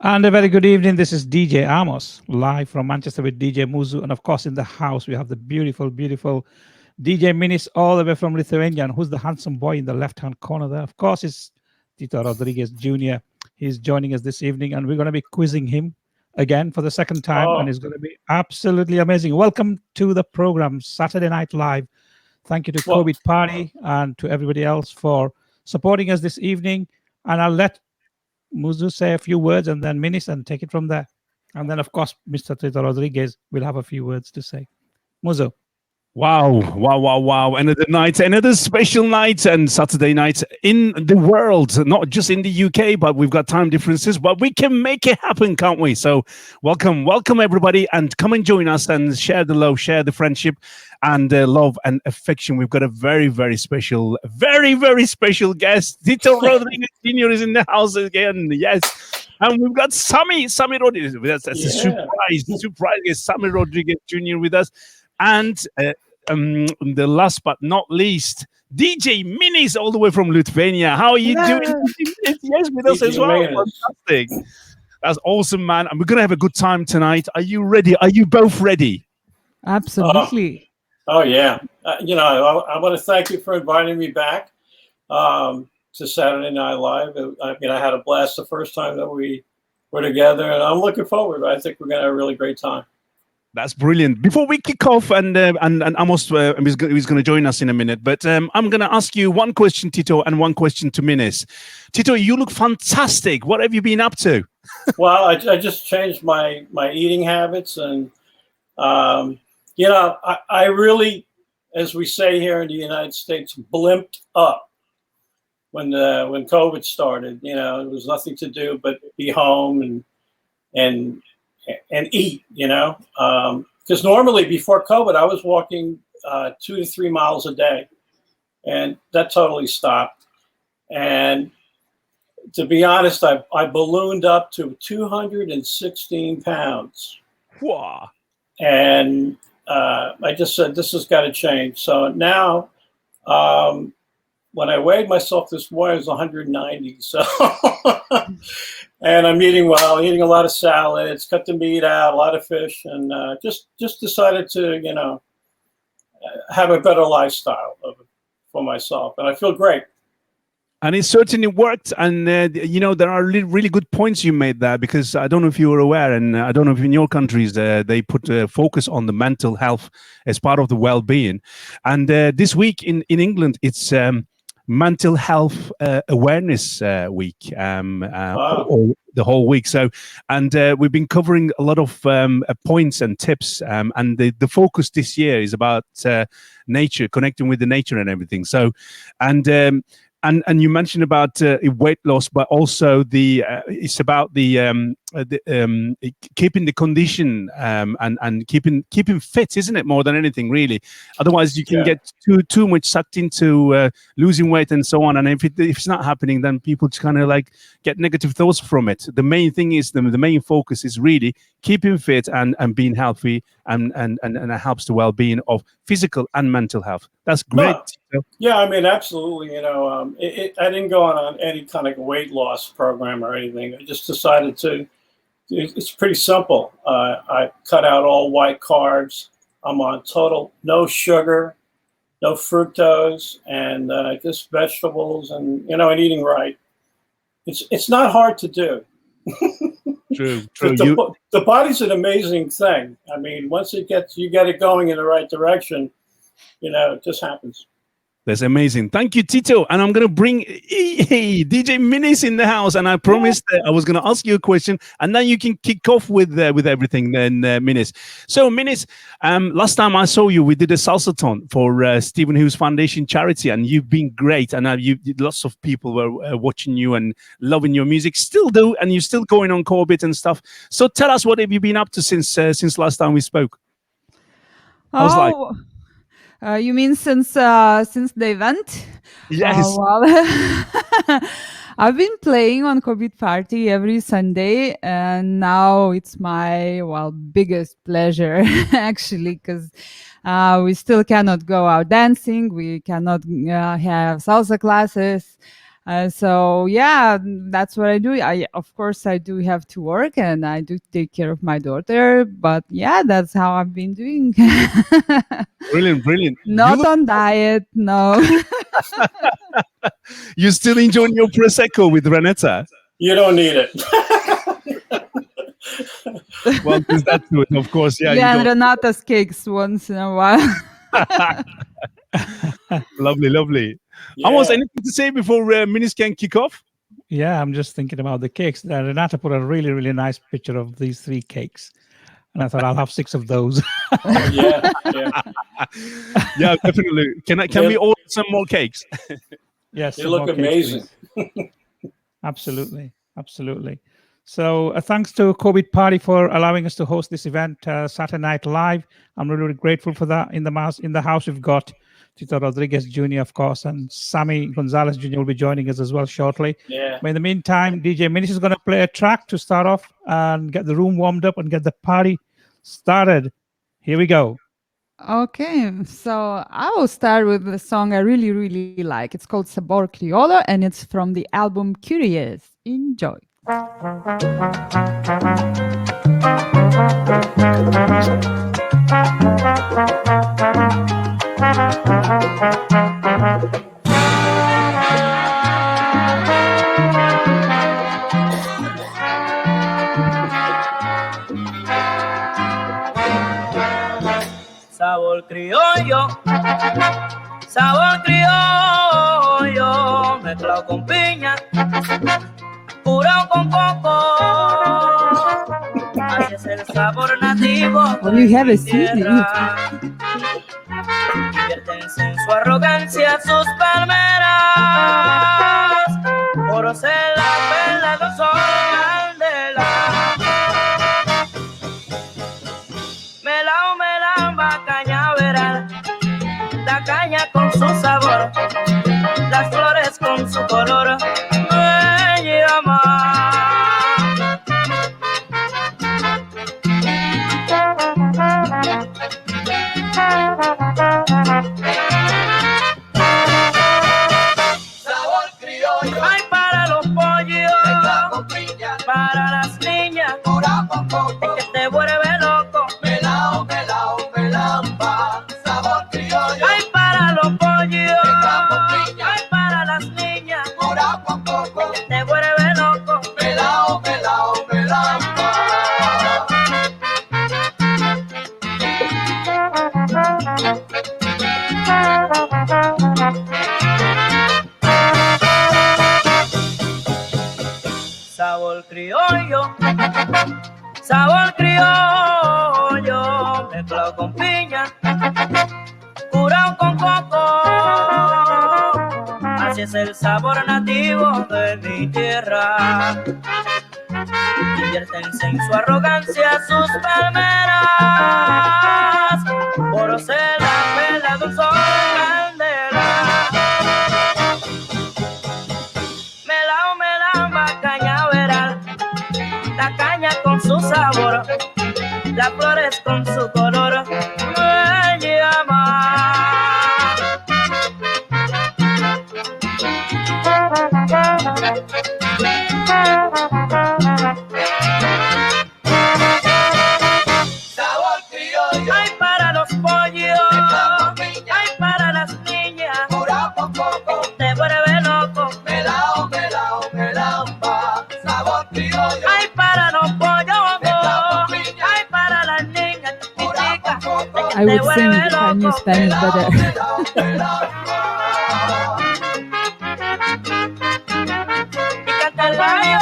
And a very good evening. This is DJ Amos, live from Manchester with DJ Muzu. And of course, in the house, we have the beautiful, beautiful DJ Minis all the way from Lithuania. And who's the handsome boy in the left hand corner there? Of course, it's Tito Rodriguez Jr. He's joining us this evening, and we're going to be quizzing him again for the second time. And Oh, it's going to be absolutely amazing. Welcome to the program, Saturday Night Live. Thank you to well, COVID Party and to everybody else for supporting us this evening. And I'll let Muzu say a few words and then Minis and take it from there. And then, of course, Mr. Tito Rodriguez will have a few words to say. Muzu. Wow, wow, wow, wow. Another night, another special night and Saturday night in the world, not just in the UK, but we've got time differences, but we can make it happen, can't we? So welcome everybody, and come and join us and share the love, share the friendship and love and affection. We've got a very special guest. Tito Rodriguez Jr. is in the house again. Yes. And we've got Sammy Rodriguez with us. That's a yeah. surprise guest, Sammy Rodriguez Jr. with us. And the last but not least, DJ Minis all the way from Lithuania. How are you doing? Yes, with us DJ as well. Minis. Fantastic. That's awesome, man. And we're going to have a good time tonight. Are you ready? Are you both ready? Absolutely. Oh, yeah. I want to thank you for inviting me back to Saturday Night Live. I had a blast the first time that we were together, and I'm looking forward. I think we're going to have a really great time. That's brilliant. Before we kick off, and Amos he's going to join us in a minute, but I'm going to ask you one question, Tito, and one question to Minis. Tito, you look fantastic. What have you been up to? Well, I just changed my eating habits, and I really, as we say here in the United States, blimped up when COVID started. There was nothing to do but be home and eat. Because normally before COVID, I was walking 2 to 3 miles a day, and that totally stopped. And to be honest, I ballooned up to 216 pounds. Wow. And I just said, this has got to change. So now, when I weighed myself this morning, it was 190. So, and I'm eating well, eating a lot of salads, cut the meat out, a lot of fish, and just decided to, have a better lifestyle for myself. And I feel great. And it certainly worked. And, there are really good points you made there, because I don't know if you were aware, and I don't know if in your countries they put focus on the mental health as part of the well-being. And this week in England, it's Mental Health Awareness Week, Wow. or the whole week. So, and we've been covering a lot of points and tips. And the focus this year is about nature, connecting with the nature and everything. So, and you mentioned about weight loss, but also it's about the keeping the condition and keeping fit, isn't it? More than anything, really. Otherwise, you can get too much sucked into losing weight and so on. And if it's not happening, then people just kind of like get negative thoughts from it. The main thing is the main focus is really keeping fit and being healthy, and it helps the well-being of physical and mental health. That's great. Yeah, I mean, absolutely. I didn't go on any kind of weight loss program or anything. I just decided to. It's pretty simple. I cut out all white carbs. I'm on total no sugar, no fructose, and just vegetables, and and eating right. It's not hard to do. True. The body's an amazing thing. I mean, once you get it going in the right direction, it just happens. That's amazing. Thank you, Tito. And I'm going to bring DJ Minis in the house. And I promised that I was going to ask you a question, and then you can kick off with everything then, Minis. So, Minis, last time I saw you, we did a salsathon for Stephen Hughes Foundation charity, and you've been great. And lots of people were watching you and loving your music, still do, and you're still going on Corbett and stuff. So tell us, what have you been up to since last time we spoke? How's life? You mean since the event? Yes. Well, I've been playing on COVID Party every Sunday, and now it's my biggest pleasure actually, because we still cannot go out dancing. We cannot have salsa classes. So yeah, that's what I do. I of course I do have to work and I do take care of my daughter, but yeah, that's how I've been doing. Brilliant, brilliant. Not on diet, no. You still enjoying your prosecco with Renetta? You don't need it. Well, there's that to it, of course. Yeah, Yeah, you and Renata's cakes once in a while. don't. Lovely, lovely. Yeah. Amos, anything to say before Minis can kick off? Yeah, I'm just thinking about the cakes. Renata put a really, really nice picture of these 3 cakes. And I thought I'll have 6 of those. Yeah, yeah. Yeah, definitely. Can we order some more cakes? Yes. They some look more cakes, amazing. please. Absolutely. Absolutely. So thanks to COVID Party for allowing us to host this event Saturday Night Live. I'm really, really grateful for that. In the house, we've got Tito Rodriguez Jr., of course, and Sammy Gonalez Jr. will be joining us as well shortly. Yeah. But in the meantime, DJ Minis is going to play a track to start off and get the room warmed up and get the party started. Here we go. Okay, so I will start with the song I really, really like. It's called Sabor Criollo and it's from the album Curious. Enjoy. Sabor criollo, mezclado con piña, curado con coco. Así es el sabor nativo Oh, you have de a mi CD. tierra. Diviértense en su arrogancia sus palmeras, por ser la perla no son candela. Melamba, cañaveral, la caña con su sabor, las flores con su color, me llama. Sabor criollo, Ay, para los pollos, mezclado con piña, para las niñas, curado con coco, es que te vuelve loco. melao, melamba. Sabor criollo, Ay, para los pollos, mezclado con piña, ay, para las niñas, curado con coco, te vuelve loco. melao, melamba. Sabor criollo, mezclado con piña, curado con coco. Así es el sabor nativo de mi tierra. Diviértense en su arrogancia sus palmeras, por ser la perla de un sol candela. Melamba, cañaveral, la caña con su sabor, las flores con su color, me llama. Sabor criollo, Ay, para los pollos, mezclado con piña, ay, para las niñas, curado con coco, te vuelve loco. melao, melamba. Sabor criollo, Ay, para los pollos, mezclado con piña, ay, para las niñas, curado chiquitas, con coco, I would sing if I knew Spanish better. melamba. y canta el gallo.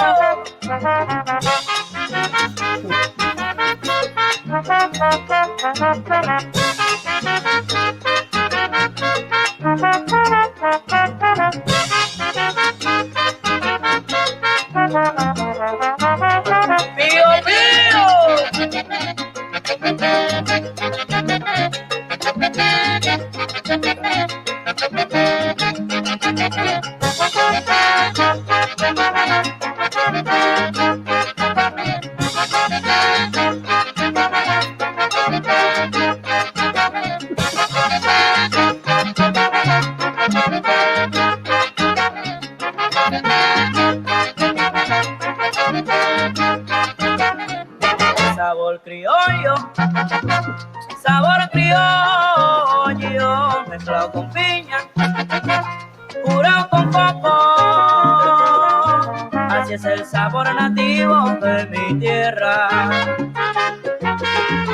Pío, pío. Sabor criollo, sabor criollo, mezclado con piña, curado con coco. Así es el sabor nativo de mi tierra.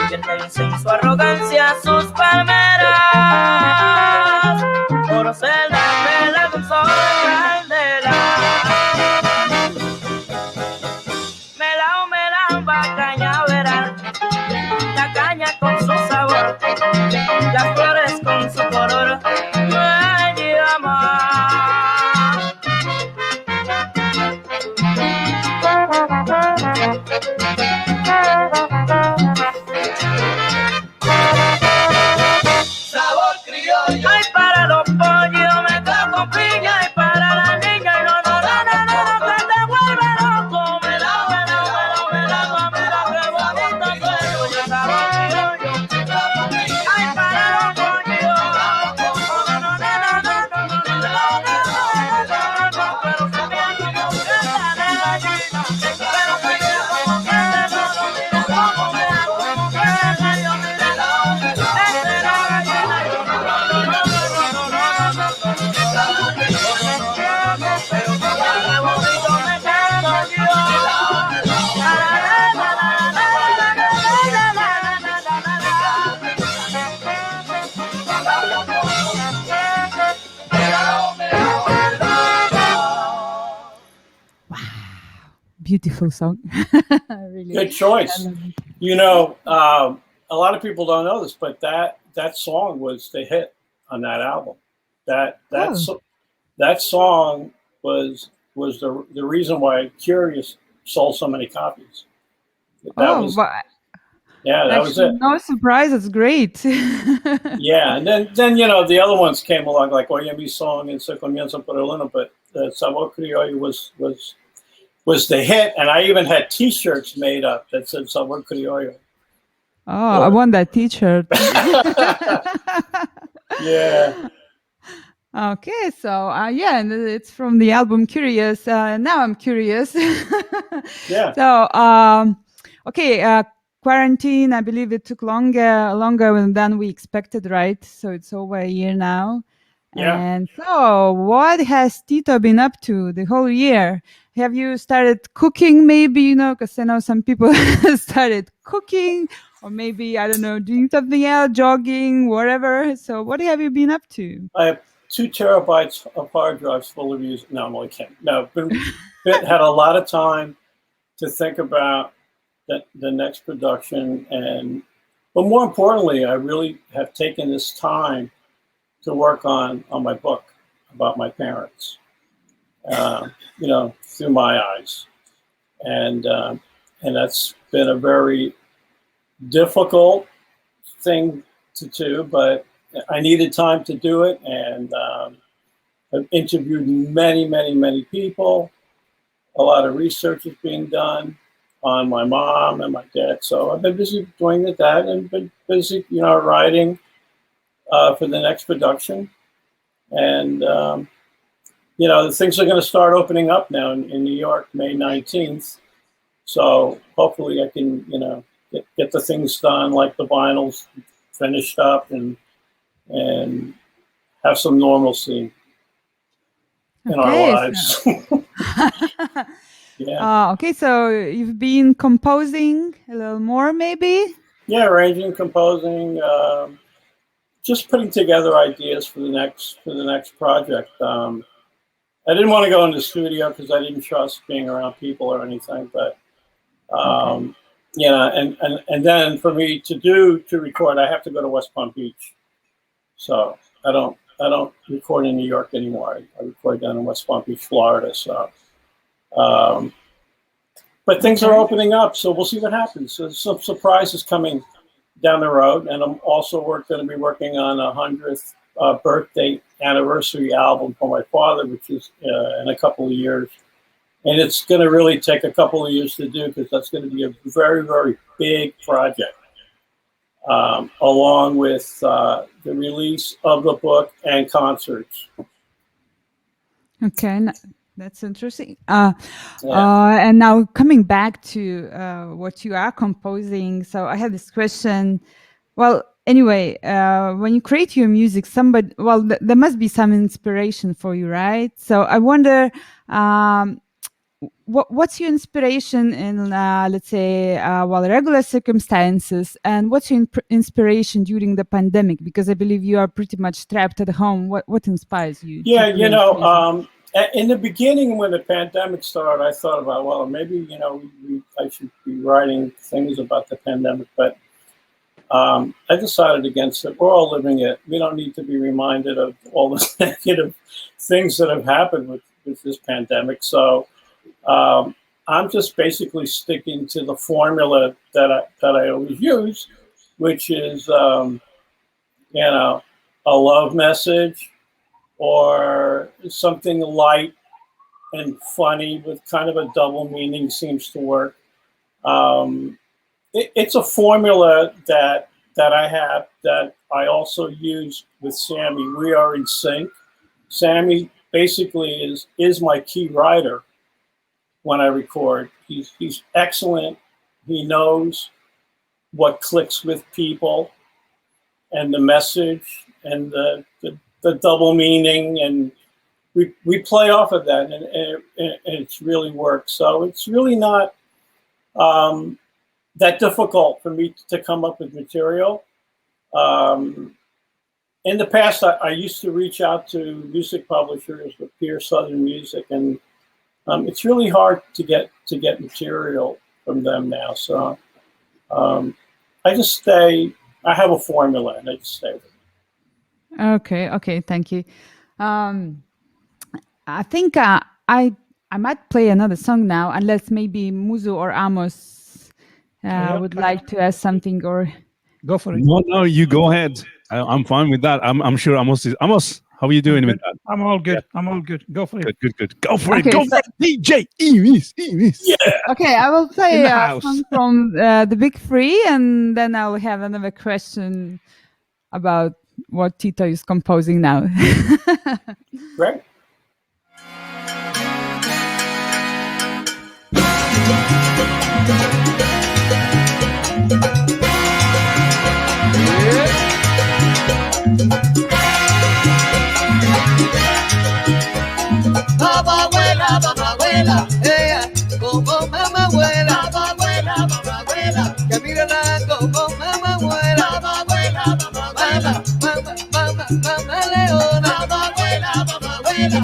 Vierten su arrogancia sus palmeras, por ser la vela de un sol candela. Melao, va cañaveral, la caña con su sabor, las flores con su color, me llama. Sabor criollo. Ay, para los pollos me toco piña y para la niña y no, que te vuelve loco. Mira, qué bonito suelo, yo sabor criollo. Ay, para los pollos. Pero también como que está de gallina. Pero que yo como que te solo miro como me hago, como que yo mira. Beautiful song. Really. Good choice. I love it. You know, a lot of people don't know this, but that song was the hit on that album. That song was the reason why Curious sold so many copies. That was it. No surprise. It's great. Yeah, and then you know the other ones came along like Oye Mi Song and Se Comienza por el Uno, but Sabor Criollo was the hit, and I even had T-shirts made up that said Sabor Criollo. Oh, I want that T-shirt. Yeah. Okay, so yeah, and it's from the album Curious. Now I'm curious. Yeah. So okay, quarantine. I believe it took longer than we expected, right? So it's over a year now. Yeah. And so, what has Tito been up to the whole year? Have you started cooking? Maybe, you know, because I know some people started cooking, or maybe I don't know, doing something else, jogging, whatever. So, what have you been up to? I have 2 terabytes of hard drives full of music. No, I'm only kidding. No, had a lot of time to think about the next production, but more importantly, I really have taken this time to work on my book about my parents, you know, through my eyes, and that's been a very difficult thing to do, but I needed time to do it, and I've interviewed many people. A lot of research is being done on my mom and my dad, so I've been busy doing that, and been busy, you know, writing for the next production, and you know, the things are going to start opening up now in New York, May 19th. So hopefully I can, you know, get the things done, like the vinyls finished up, and have some normalcy in our lives. Yeah. Okay, so you've been composing a little more, maybe? Yeah, arranging, composing, just putting together ideas for the next project. I didn't want to go in the studio because I didn't trust being around people or anything, but you know, and then for me to record, I have to go to West Palm Beach. So I don't record in New York anymore. I record down in West Palm Beach, Florida. So, but things are opening up, so we'll see what happens. So some surprises coming down the road, and I'm also going to be working on a 100th birthday anniversary album for my father, which is in a couple of years. And it's going to really take a couple of years to do, because that's going to be a very, very big project, along with the release of the book and concerts. Okay. That's interesting. Yeah. And now coming back to what you are composing. So I had this question. Well, anyway, when you create your music, there must be some inspiration for you, right? So I wonder, what's your inspiration in, let's say, regular circumstances, and what's your inspiration during the pandemic? Because I believe you are pretty much trapped at home. What inspires you? Yeah, to create music? in the beginning when the pandemic started, I thought about, well, maybe, I should be writing things about the pandemic, but I decided against it. We're all living it. We don't need to be reminded of all the negative things that have happened with this pandemic. So I'm just basically sticking to the formula that I always use, which is, a love message or something light and funny with kind of a double meaning seems to work. It's a formula that I have that I also use with Sammy. We are in sync. Sammy basically is my key writer when I record. He's excellent. He knows what clicks with people and the message and the double meaning, and we play off of that, and it's really worked. So it's really not that difficult for me to come up with material. In the past, I used to reach out to music publishers with Pure Southern Music, and it's really hard to get material from them now. So I just stay. I have a formula, and I just stay with it. Okay, thank you. I think I might play another song now, unless maybe Muzu or Amos would like to ask something, or Go for it. No, you go ahead. I'm fine with that. I'm sure Amos is. Amos, how are you doing with that? I'm all good. I'm all good. Go for it. Good. Go for Okay, it. Go so- for it. DJ Amos. Yeah. okay, I will play In the a house. song from the Big Three, and then I'll have another question about what Tito is composing now. Right. Mamá abuela, ella como mamá abuela, que mírala como mamá abuela, mamá leona, mamá abuela.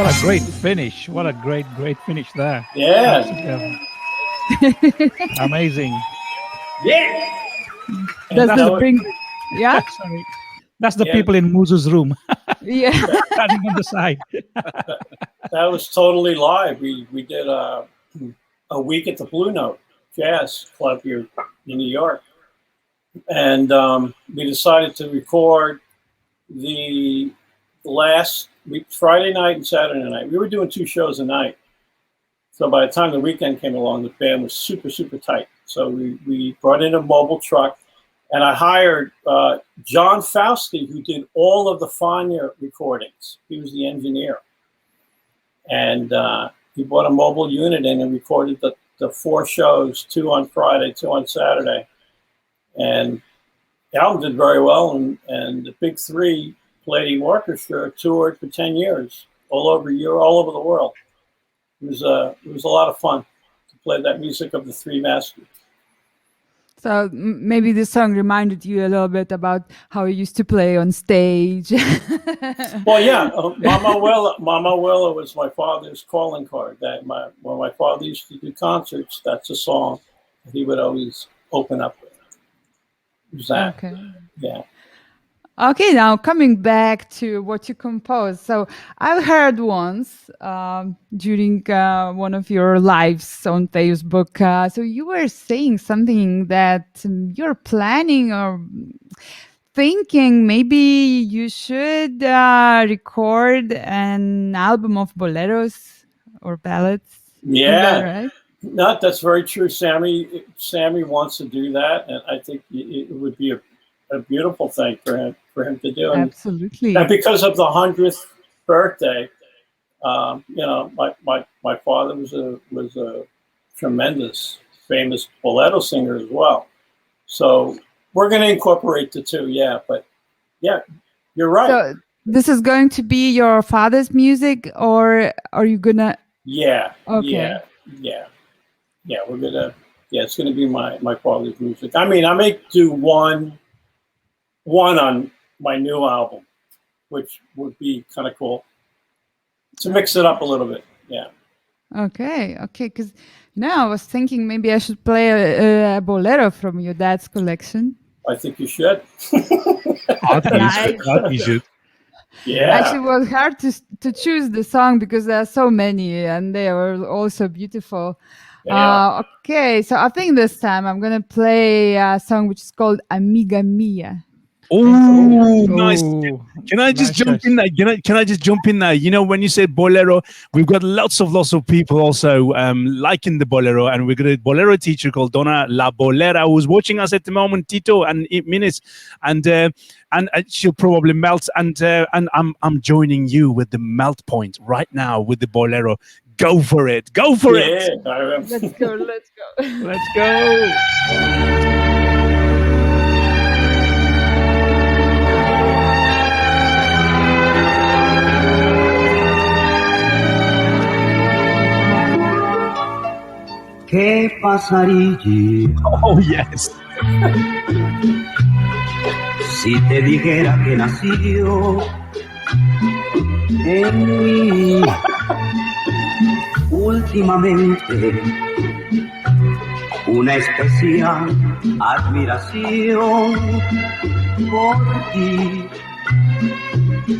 What a great finish. What a great finish there. Yeah. Amazing. And Does that this was- bring? Yeah, Sorry. That's the Yeah. people in Muzu's room yeah. standing on the side. that was totally live. We did a week at the Blue Note Jazz Club here in New York, and we decided to record the last week, Friday night and Saturday night. We were doing 2 shows a night, so by the time the weekend came along, the band was super tight. So we brought in a mobile truck, and I hired John Fausti, who did all of the Fania recordings. He was the engineer. And he bought a mobile unit in and recorded the 4 shows, 2 on Friday, 2 on Saturday. And the album did very well, and the Big 3 Palladium Orchestra toured for 10 years, all over the world. It was a lot of fun to play that music of the 3 masters. So maybe this song reminded you a little bit about how you used to play on stage. Well, yeah, Mama Willa was my father's calling card. That when my father used to do concerts, that's a song that he would always open up with. It was that. Okay. Yeah. Okay, now coming back to what you composed. So I've heard once during one of your lives on Facebook. So you were saying something that you're planning or thinking maybe you should record an album of boleros or ballads. Is Yeah. that right? No, that's very true. Sammy wants to do that, and I think it would be a beautiful thing for him to do. Absolutely. And because of the 100th birthday, my father was a tremendous, famous bolero singer as well. So we're going to incorporate the 2, yeah. But yeah, you're right. So this is going to be your father's music, or are you gonna? Yeah. Okay. Yeah. We're gonna. Yeah, it's gonna be my father's music. I mean, I may do one on my new album, which would be kind of cool to mix it up a little bit. Yeah. Okay. Because now I was thinking maybe I should play a bolero from your dad's collection. I think you should. I think you should. Yeah. Actually, it was hard to choose the song because there are so many and they are all so beautiful. Yeah. Okay, so I think this time I'm gonna play a song which is called Amiga Mia. Oh, nice. Ooh, Can I just nice jump choice. in there? Can I just jump in there? You know, when you said bolero, we've got lots of people also liking the bolero, and we've got a bolero teacher called Donna La Bolera who's watching us at the moment, Tito and Minutes, and she'll probably melt. And I'm joining you with the melt point right now with the bolero. Go for it! Go for it! Yeah. Let's go. Let's go. ¿Qué pasaría Oh yes. si te dijera que nació en mí últimamente una especial admiración por ti,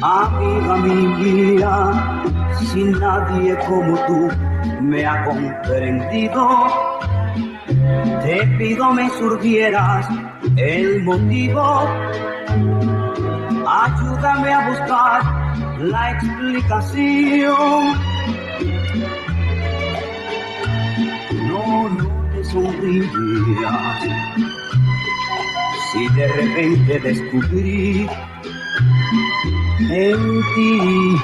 amiga mía? Si nadie como tú me ha comprendido, te pido me surgieras el motivo. Ayúdame a buscar la explicación. No te sonrías si de repente descubrí en ti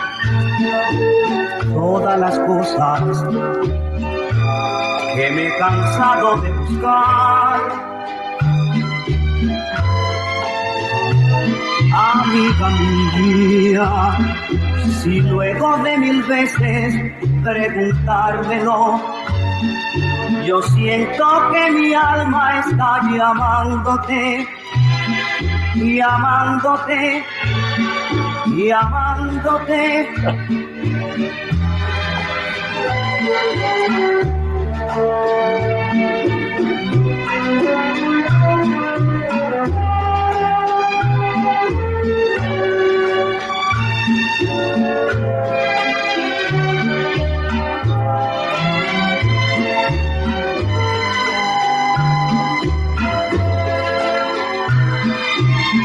todas las cosas que me he cansado de buscar. Amiga mía, si luego de 1000 veces preguntármelo, yo siento que mi alma está llamándote, llamándote, llamándote.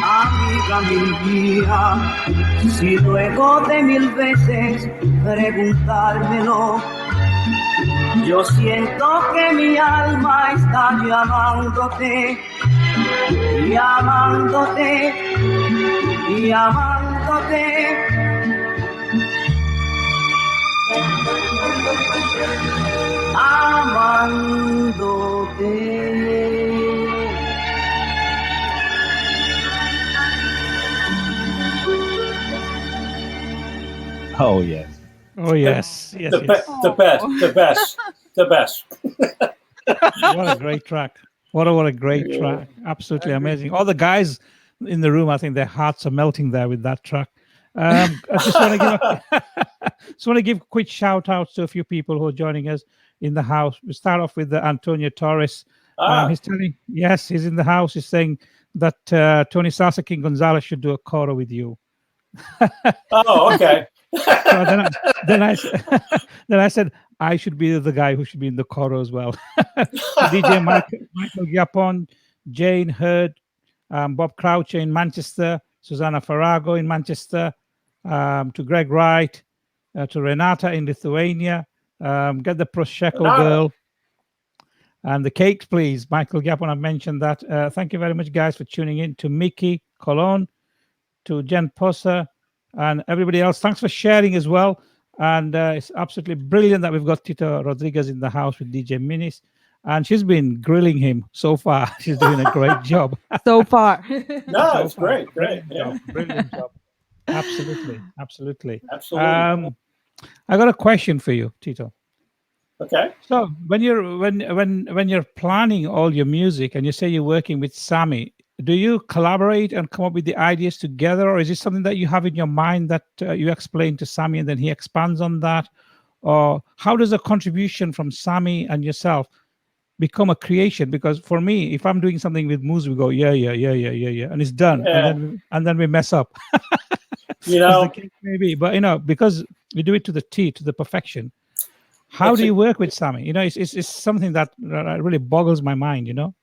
Amiga mía, si luego de 1000 veces preguntármelo, yo siento que mi alma está llamándote, llamándote, llamándote. Amándote. Oh yes. Oh yes, yes, The, yes. the best, the best, the best. What a great track! What a great Yeah. track! Absolutely amazing. All the guys in the room, I think their hearts are melting there with that track. I just want to give a quick shout out to a few people who are joining us in the house. We start off with Antonio Torres. Ah, He's telling, yes, he's in the house. He's saying that Tony Salsa King Gonzalez should do a coro with you. oh, okay. So then I said I should be the guy who should be in the coro as well. DJ Michael Gapon, Jane Hurd, Bob Croucher in Manchester, Susanna Farago in Manchester, to Greg Wright, to Renata in Lithuania. Get the Prosecco Renata. girl. And the cakes, please. Michael Gapon, I mentioned that. Thank you very much, guys, for tuning in. To Mickey Colon, to Jen Posa, and everybody else. Thanks for sharing as well. And it's absolutely brilliant that we've got Tito Rodriguez in the house with DJ Minis. And she's been grilling him so far. She's doing a great job. So far. No, So it's far. great, great. Brilliant Yeah, job. Brilliant job. Absolutely. Absolutely. absolutely. I got a question for you, Tito. Okay. So when you're planning all your music and you say you're working with Sammy, do you collaborate and come up with the ideas together, or is it something that you have in your mind that you explain to Sammy and then he expands on that? Or how does a contribution from Sammy and yourself become a creation? Because for me, if I'm doing something with Muzu, we go yeah, and it's done, Yeah. and then we mess up. You As the know, case may be. But because we do it to the T, to the perfection. How That's do a- you work with Sammy? It's something that really boggles my mind. you know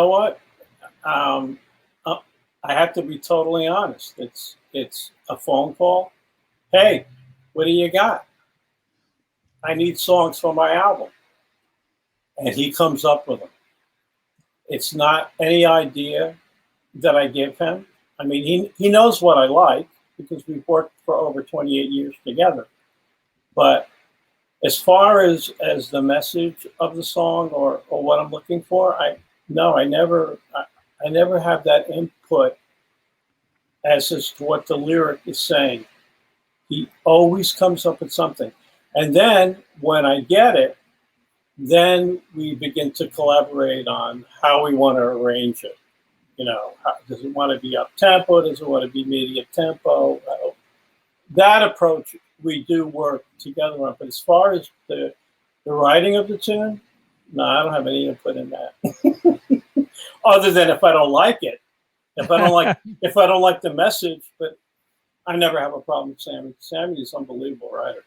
what? I have to be totally honest. It's a phone call. Hey, what do you got? I need songs for my album, and he comes up with them. It's not any idea that I give him. I mean, he knows what I like because we've worked for over 28 years together. But as far as the message of the song or what I'm looking for, I never have that input as to what the lyric is saying. He always comes up with something. And then when I get it, then we begin to collaborate on how we want to arrange it. Does it want to be up tempo? Does it want to be medium tempo? That approach we do work together on. But as far as the writing of the tune, no, I don't have any input in that. Other than if I don't like it, if I don't like the message, but I never have a problem with Sammy. Sammy is an unbelievable writer.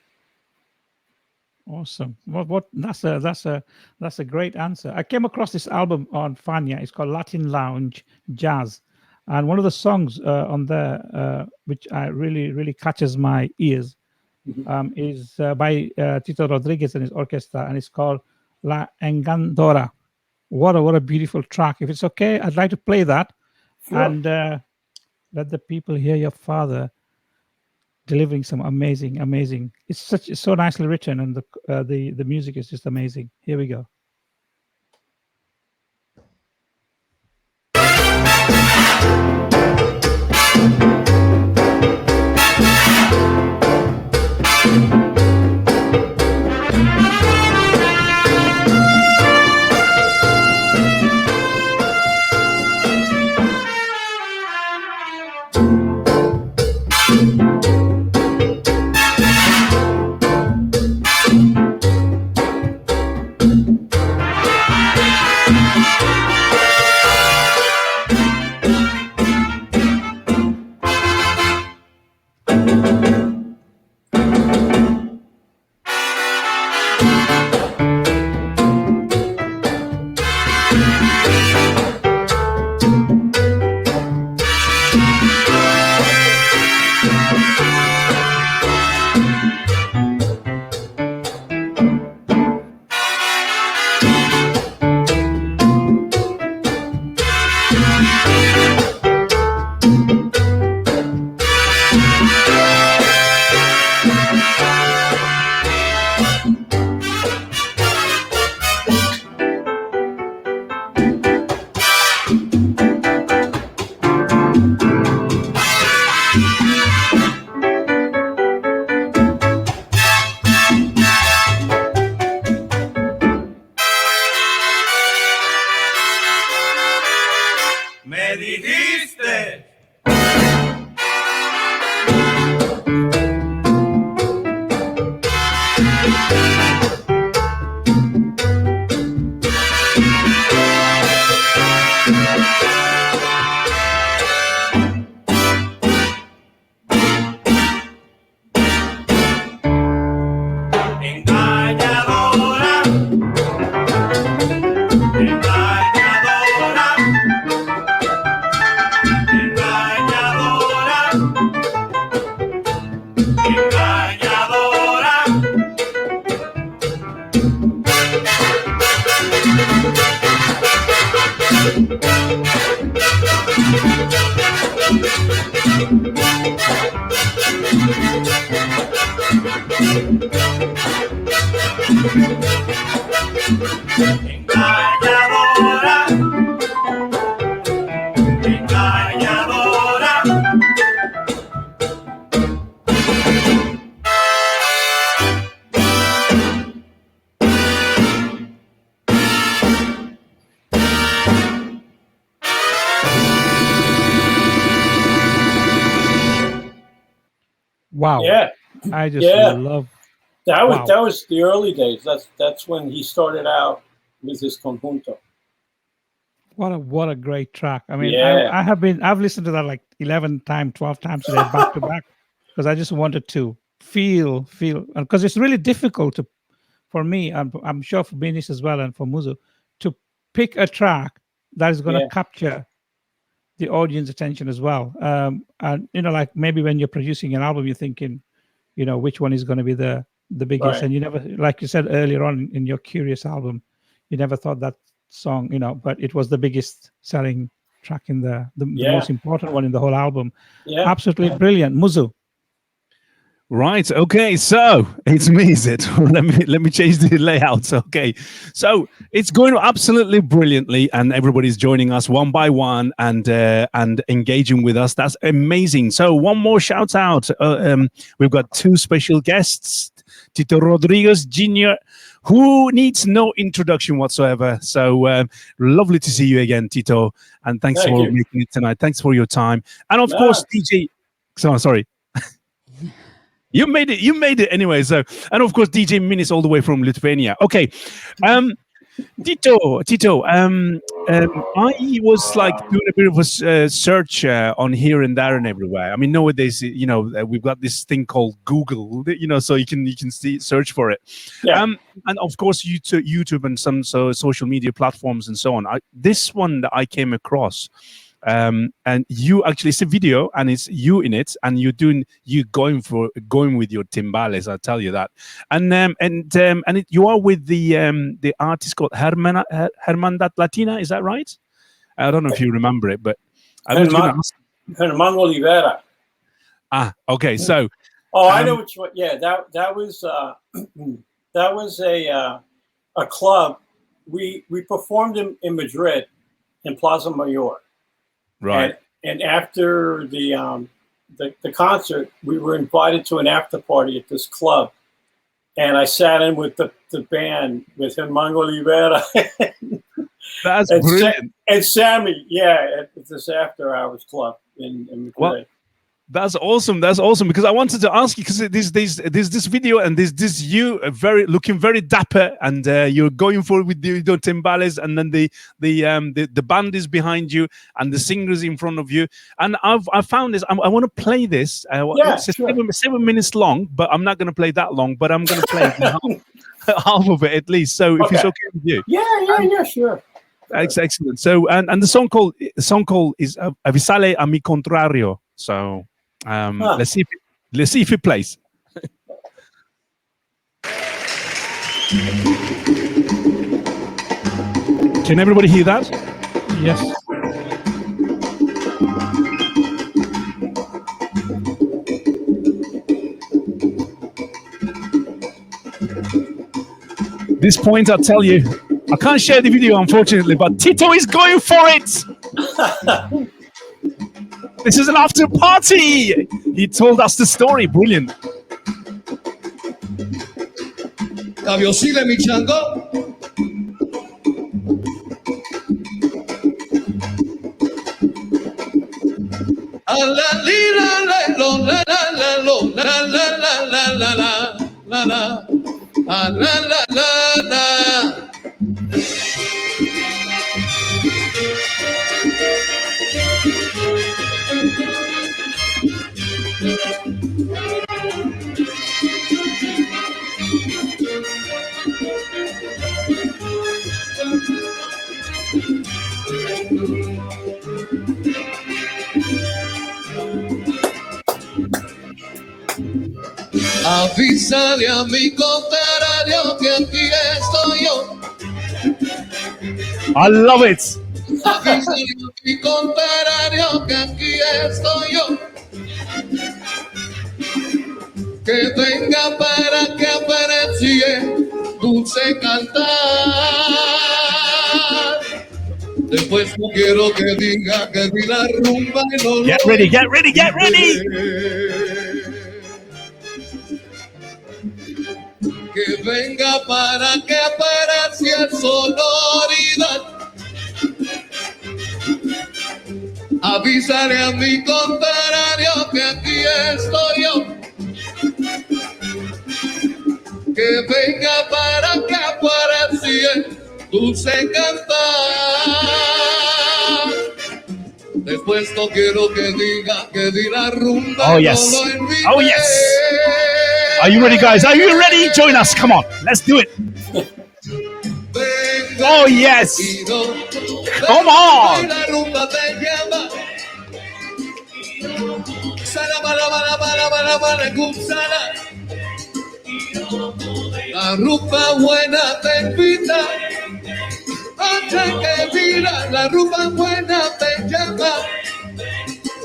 Awesome. What that's a great answer. I came across this album on Fania. It's called Latin Lounge Jazz, and one of the songs on there, which I really catches my ears, is by Tito Rodriguez and his orchestra, and it's called La Encantora. What a beautiful track. If it's okay, I'd like to play that, Sure. and let the people hear your father delivering some amazing. It's so nicely written, and the music is just amazing. Here we go. engañadora. Engañadora, engañadora. Wow. Yeah, I just Yeah. love. that Wow. was the early days. That's when he started out with his conjunto. What a great track. I mean, Yeah. I've listened to that like 11 times, 12 times today back to back because I just wanted to feel, because it's really difficult to, for me, I'm sure for Benis as well and for Muzu, to pick a track that is going to Yeah. capture the audience attention as well. And like maybe when you're producing an album, you're thinking, which one is going to be the biggest, Right. and you never, like you said earlier on in your Curious album, you never thought that song, but it was the biggest selling track in the Yeah. most important one in the whole album. Yeah. Absolutely brilliant. Muzu. Right. Okay. So it's me, is it? let me change the layouts. Okay. So it's going absolutely brilliantly, and everybody's joining us one by one and engaging with us. That's amazing. So one more shout out. We've got two special guests, Tito Rodriguez Jr., who needs no introduction whatsoever. So lovely to see you again, Tito, and thanks Thank for you. making it tonight. Thanks for your time, and of No. course, DJ. So sorry. You made it anyway. So, and of course, DJ Minis all the way from Lithuania. Okay, Tito. I was like doing a bit of a search on here and there and everywhere. I mean, nowadays, we've got this thing called Google, so you can search for it. Yeah. And of course, YouTube and some social media platforms and so on. This one that I came across. And you actually, it's a video and it's you in it, and you going with your timbales. I'll tell you that. And you are with the artist called Hermandad Latina. Is that right? I don't know if you remember it, but I was going to ask. Herman Olivera. Okay. So, I know which one. Yeah, that was that was a club. We performed in Madrid in Plaza Mayor. right. And after the concert, we were invited to an after party at this club, and I sat in with the band with Herman Olivera That's and, brilliant. and Sammy. Yeah, at this after hours club in Madrid. Well, That's awesome. That's awesome, because I wanted to ask you, because there's this video and there's this you looking very dapper, and you're going forward with the timbales, and then the band is behind you and the singers in front of you. And I found this. I want to play this. It's sure. 7 minutes long, but I'm not going to play that long. But I'm going to play half of it at least. So if it's okay with you. Yeah, sure. Excellent. So and the song called is Avisale a mi contrario. So let's see if it plays. Can everybody hear that? Yes. This point, I'll tell you, I can't share the video, unfortunately, but Tito is going for it. This is an after party. He told us the story. Brilliant. Cabiosile, mi chango. A la li la la lo la la la lo la la la la la la la la la la la la. Avísale a mi contrario que aquí estoy yo. I love it. Avísale a mi contrario que aquí estoy yo. Que venga para que aprecie dulce cantar. Después no quiero que diga que vi la rumba y no Get lo ready, get ready, get ready. Que venga para que aprecie sonoridad. Avísale a mi contrario que aquí estoy yo. Que venga para que aprecie dulce cantar. Después no quiero que diga que di la rumba. Oh, yes. No lo invité. Oh, yes. Are you ready, guys? Are you ready? Join us. Come on. Let's do it. Venga, Oh, yes. y no, Come on. la rumba te llama. Sala, bala, bala, bala, bala, bala, Gonzalez. La rumba buena te invita. Antes que mira, la rumba buena te llama.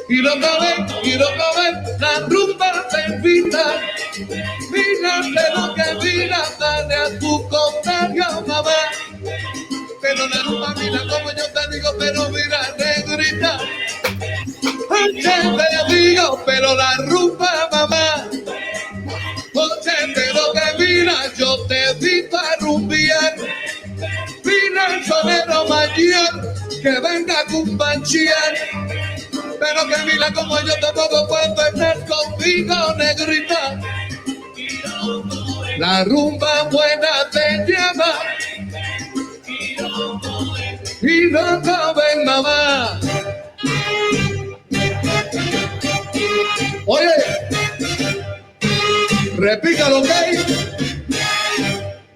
Y lo que ven, la rumba te invita. Mírate lo que mira, dale a tu contrario, mamá. Pero la rumba mira como yo te digo, pero mira, negrita. Antes te digo, pero la rumba, mamá. Oye, pero que mira, yo te invito a rumbear. Mira el sonero mayor que venga a compachear. Pero que mira como yo tampoco puedo estar conmigo, negrita. La rumba buena te llama. Y no comen, mamá. Oye, repítalo, ¿ok?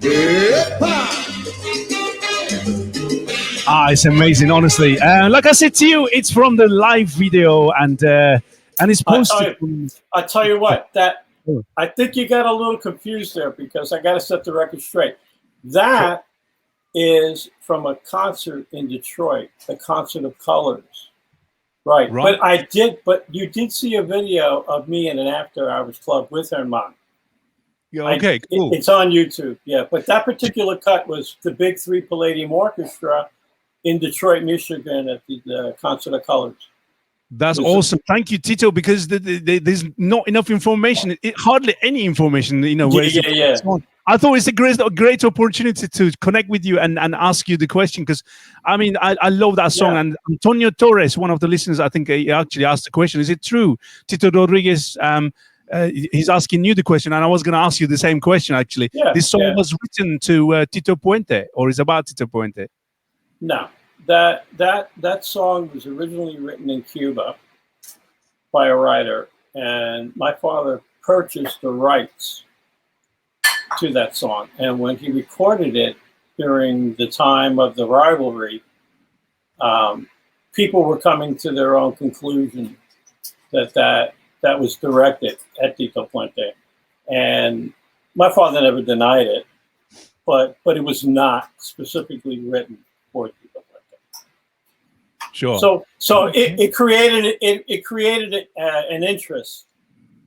¡Epa! It's amazing, honestly. Like I said to you, it's from the live video, and it's posted. I tell you what, that I think you got a little confused there because I got to set the record straight. That is from a concert in Detroit, the Concert of Colors. Right. But you did see a video of me in an after-hours club with Herman. Okay, cool. It's on YouTube, yeah. But that particular cut was the Big Three Palladium Orchestra in Detroit, Michigan at the Concert of Colors. That's awesome. Thank you, Tito, because there's not enough information, hardly any information, Yeah. I thought it's a great opportunity to connect with you and ask you the question, because, I mean, I love that song. Yeah. And Antonio Torres, one of the listeners, I think he actually asked the question, is it true, Tito Rodriguez, he's asking you the question, and I was going to ask you the same question, actually. Yeah, this song was written to Tito Puente, or is about Tito Puente? No, that song was originally written in Cuba by a writer, and my father purchased the rights to that song. And when he recorded it during the time of the rivalry, people were coming to their own conclusion that was directed at Tito Puente. And my father never denied it, but it was not specifically written for Tito Puente. Sure. So it created an interest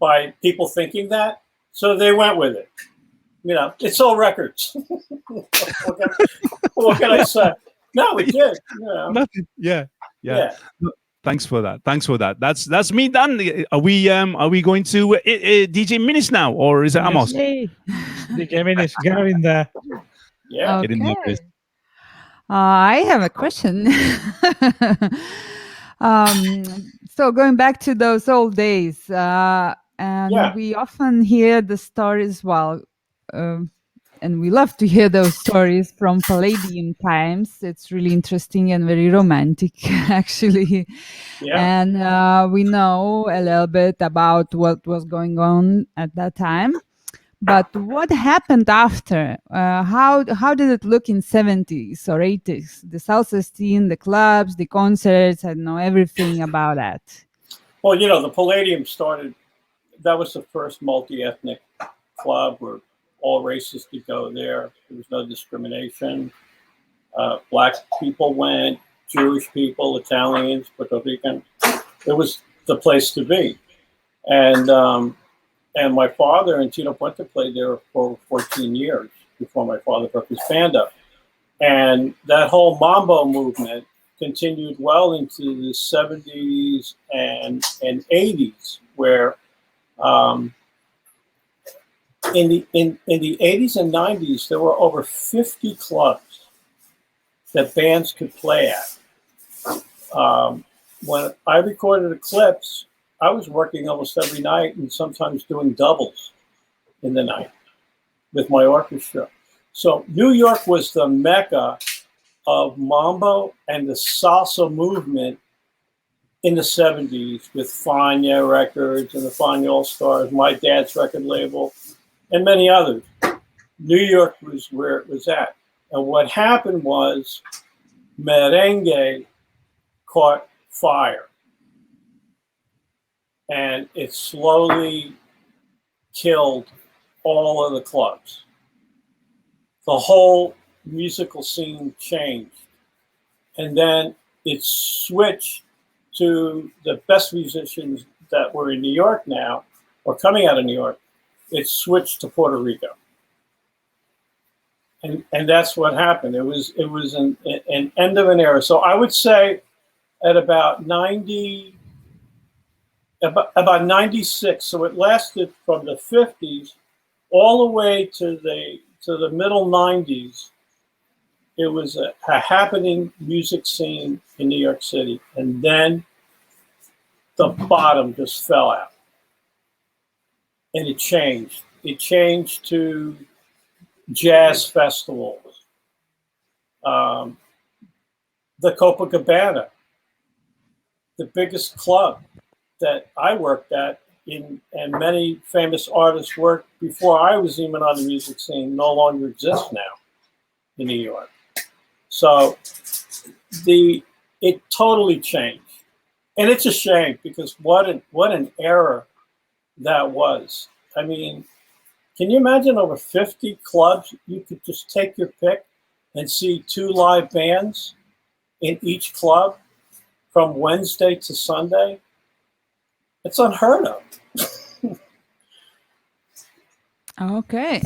by people thinking that, so they went with it. You know, it sold records. What can I say? No, it did. You know. Nothing. Yeah. Thanks for that. That's me done. Are we going to DJ Minis now, or is it Amos? Yay. DJ Minis, get in there. Yeah. Get in there, Chris. I have a question. So going back to those old days, and we often hear the stories, and we love to hear those stories from Palladium times. It's really interesting and very romantic, actually. Yeah. And we know a little bit about what was going on at that time. But what happened after? How did it look in 70s or 80s? The salsa scene, the clubs, the concerts, I know everything about that. Well, you know, the Palladium started that was the first multi-ethnic club where all races could go there. There was no discrimination. Black people went, Jewish people, Italians, Puerto Rican. It was the place to be. And my father and Tito Puente played there for 14 years before my father broke his band up. And that whole mambo movement continued well into the 70s and 80s, where in the 80s and 90s, there were over 50 clubs that bands could play at. When I recorded Eclipse, I was working almost every night and sometimes doing doubles in the night with my orchestra. So New York was the mecca of mambo and the salsa movement in the 70s with Fania Records and the Fania All-Stars, my dad's record label, and many others. New York was where it was at. And what happened was merengue caught fire. And it slowly killed all of the clubs. The whole musical scene changed. And then it switched to the best musicians that were in New York now, or coming out of New York. It switched to Puerto Rico. And that's what happened. It was an end of an era. So I would say at about 96, so it lasted from the 50s all the way to the middle 90s. It was a happening music scene in New York City. And then the bottom just fell out. And it changed. It changed to jazz festivals. The Copacabana, the biggest club that I worked at, and many famous artists worked before I was even on the music scene, no longer exists now in New York. So it totally changed. And it's a shame, because what an era that was. I mean, can you imagine over 50 clubs? You could just take your pick and see 2 live bands in each club from Wednesday to Sunday. It's unheard of. Okay.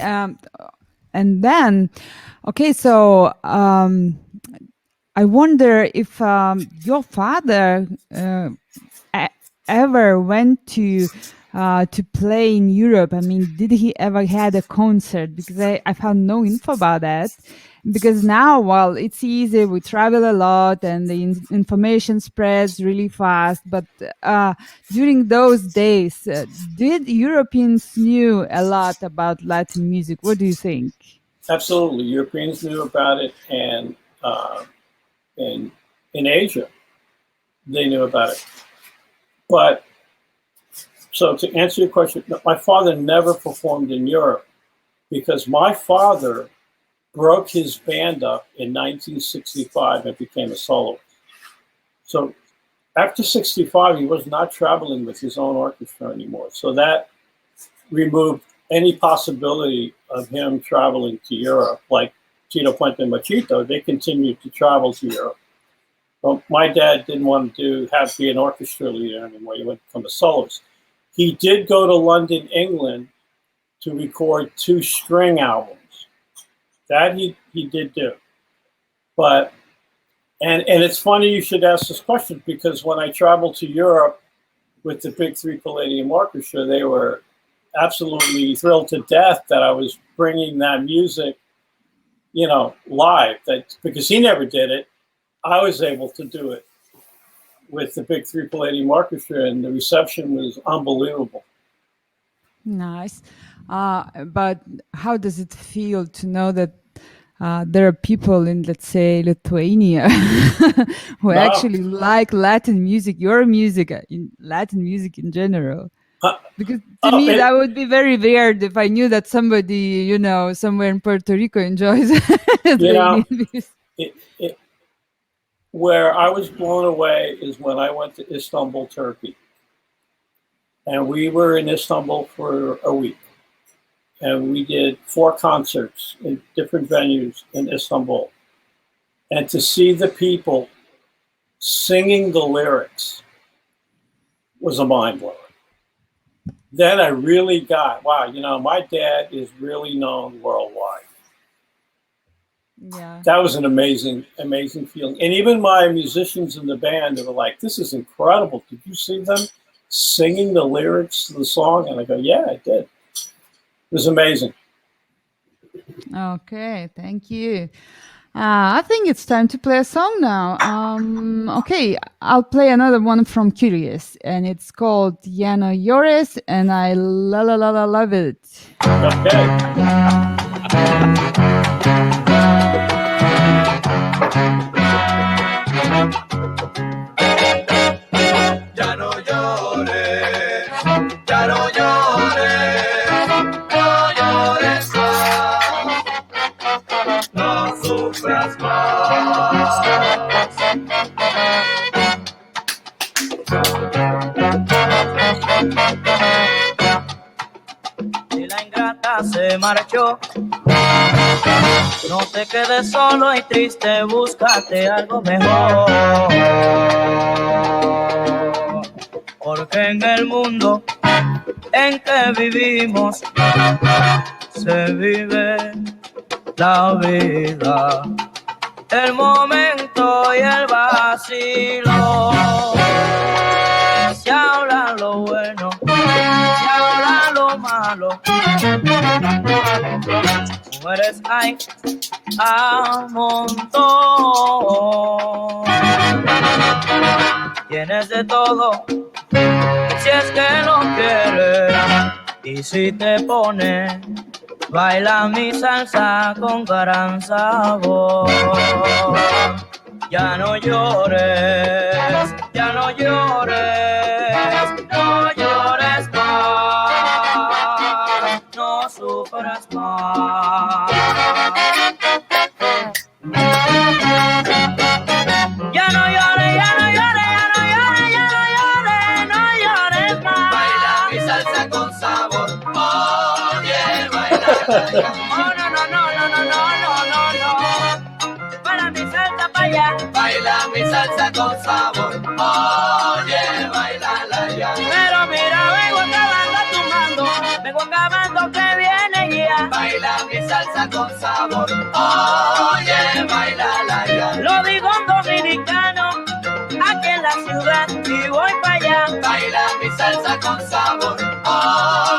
And then, okay, so I wonder if your father ever went to play in Europe. I mean, did he ever had a concert? Because I found no info about that. Because now, well, it's easy. We travel a lot and the information spreads really fast. But during those days, did Europeans knew a lot about Latin music? What do you think? Absolutely. Europeans knew about it, and in Asia, they knew about it. But so to answer your question, my father never performed in Europe, because my father broke his band up in 1965 and became a soloist. So after 65, he was not traveling with his own orchestra anymore. So that removed any possibility of him traveling to Europe. Like Tito Puente and Machito, they continued to travel to Europe. Well, my dad didn't want to be an orchestra leader anymore. He went to become a soloist. He did go to London, England, to record 2 string albums. That he did do. But, and it's funny you should ask this question, because when I traveled to Europe with the Big 3 Palladium Orchestra, they were absolutely thrilled to death that I was bringing that music, live. That because he never did it, I was able to do it with the Big 3 Palladium Orchestra, and the reception was unbelievable. Nice. But how does it feel to know that there are people in, let's say, Lithuania who actually like Latin music, your music, Latin music in general? Because to me, that would be very weird if I knew that somebody, somewhere in Puerto Rico enjoys it. Where I was blown away is when I went to Istanbul, Turkey. and we were in Istanbul for a week. And we did 4 concerts in different venues in Istanbul. And to see the people singing the lyrics was a mind blower. Then I really got, wow, you know, my dad is really known worldwide. Yeah. That was an amazing, amazing feeling. And even my musicians in the band, they were like, this is incredible. Did you see them singing the lyrics to the song? And I go, yeah, I did. It was amazing. Okay, thank you. I think it's time to play a song now. Okay, I'll play another one from Curious, and it's called Ya no llores, and I love it. Okay. Ya no llores, ya no llores, no llores más, no sufras más. Si la ingrata se marchó, no te quedes solo y triste, búscate algo mejor. Porque en el mundo en que vivimos se vive la vida, el momento y el vacilo. Se habla lo bueno, se habla lo malo. Mujeres hay a montón. Tienes de todo, si es que lo quieres. Y si te pones, baila mi salsa con gran sabor. Ya no llores, ya no llores, no llores más, no sufras más. Ya no llores, ya no llores, ya no llores, ya no llores, no llores más. Baila mi salsa con sabor, oye, baila. Oh, no, no, no, no, no, no, no, no, no. Para mi salsa para allá. Baila mi salsa con sabor, oye, baila la ya. Pero mira, vengo acabando tumbando, vengo acabando que viene ya. Baila mi salsa con sabor, oye, baila la ya. Lo digo en dominicano, aquí en la ciudad y voy para allá. Baila mi salsa con sabor,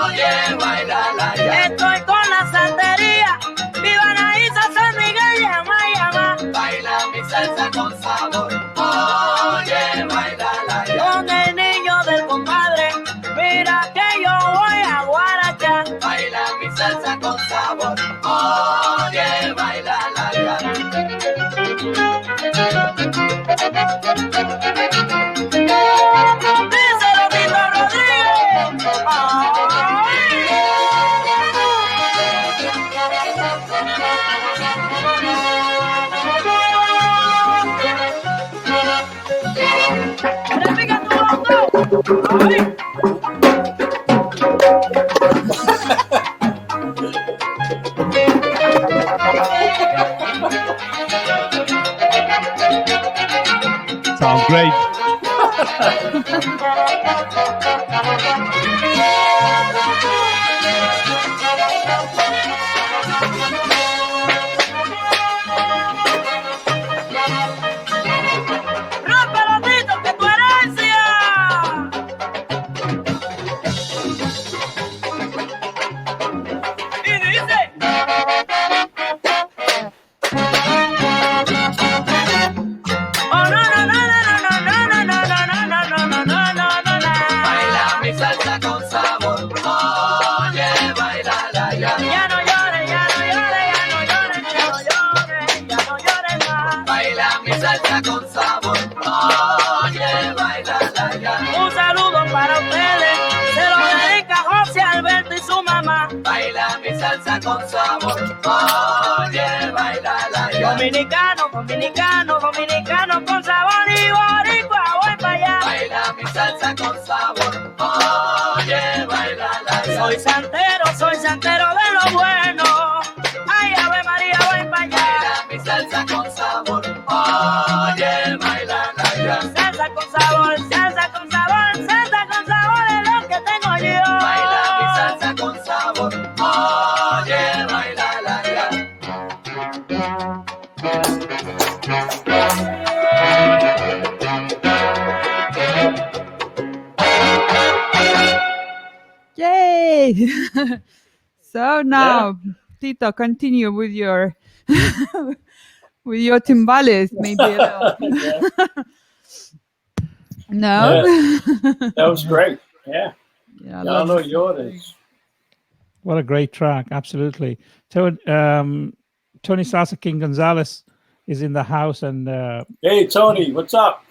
oye, baila la ya. Estoy con la santería, viva Anaísa, San Miguel, llama, llama. Baila mi salsa con sabor, oye, baila la ya. Con el niño del compadre, mira que yo voy a guarachar. Baila mi salsa con sabor, oye, baila la ya. Díselo, Tito Rodriguez. Repica tu voz. Ay. Sounds great. Rómpelo, Tito, que tu herencia. Y dice. Oh, no, no, no, no, no, no, no, no, no, no, no, no, no, no, no, no, no. Baila mi salsa con sabor, oye, baila la ya. Ya no llores, ya no llores, ya no llores, ya no llores, ya no llores más. Baila mi salsa con sabor, oye, baila la ya. Un saludo para ustedes, se lo dedica José Alberto y su mamá. Baila mi salsa con sabor, oye, baila la ya. Dominicano, dominicano, dominicano con sabor y boricua, voy para allá. Baila mi salsa con sabor, oye, soy santero de lo bueno. Ay, Ave María, voy para allá. Baila mi salsa con sabor. Oye, baila la ya. Salsa con sabor, salsa con sabor, salsa con sabor es lo que tengo yo. Baila mi salsa con sabor. Oye, baila la ya. Yay! So now, Tito, continue with your with your timbales, maybe. A little. Yeah, No. that was great. Yeah. Yeah, I don't know yours. What a great track. Absolutely. Tony Salsa King Gonzalez is in the house, and Hey, Tony, what's up?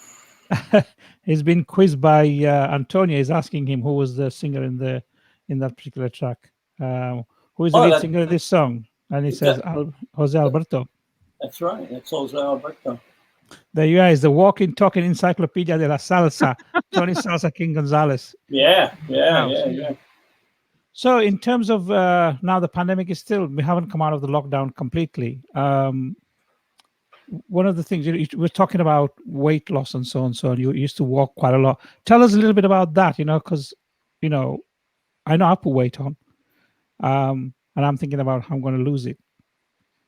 he's been quizzed by Antonio. He's asking him who was the singer in that particular track. Who is the lead singer of this song? And he says Jose Alberto. That's right. That's Jose Alberto. There you are. Is the walking, talking encyclopedia de la salsa, Tony Salsa King Gonzalez. Yeah. So, in terms of now, the pandemic is still, we haven't come out of the lockdown completely. One of the things we're talking about weight loss and so on. So, you used to walk quite a lot. Tell us a little bit about that, because, I know I put weight on, and I'm thinking about how I'm going to lose it.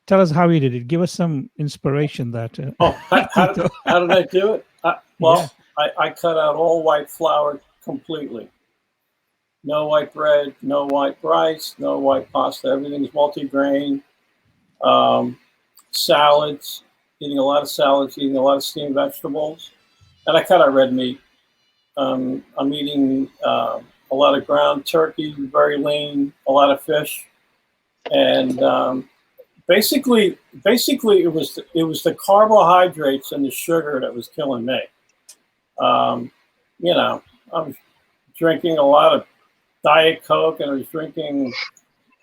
Tell us how you did it. Give us some inspiration that. How did I do it? I cut out all white flour completely. No white bread, no white rice, no white pasta. Everything's multigrain. Salads, eating a lot of salads, eating a lot of steamed vegetables. And I cut out red meat. I'm eating a lot of ground turkey, very lean, a lot of fish. And basically it was the carbohydrates and the sugar that was killing me. I was drinking a lot of Diet Coke, and I was drinking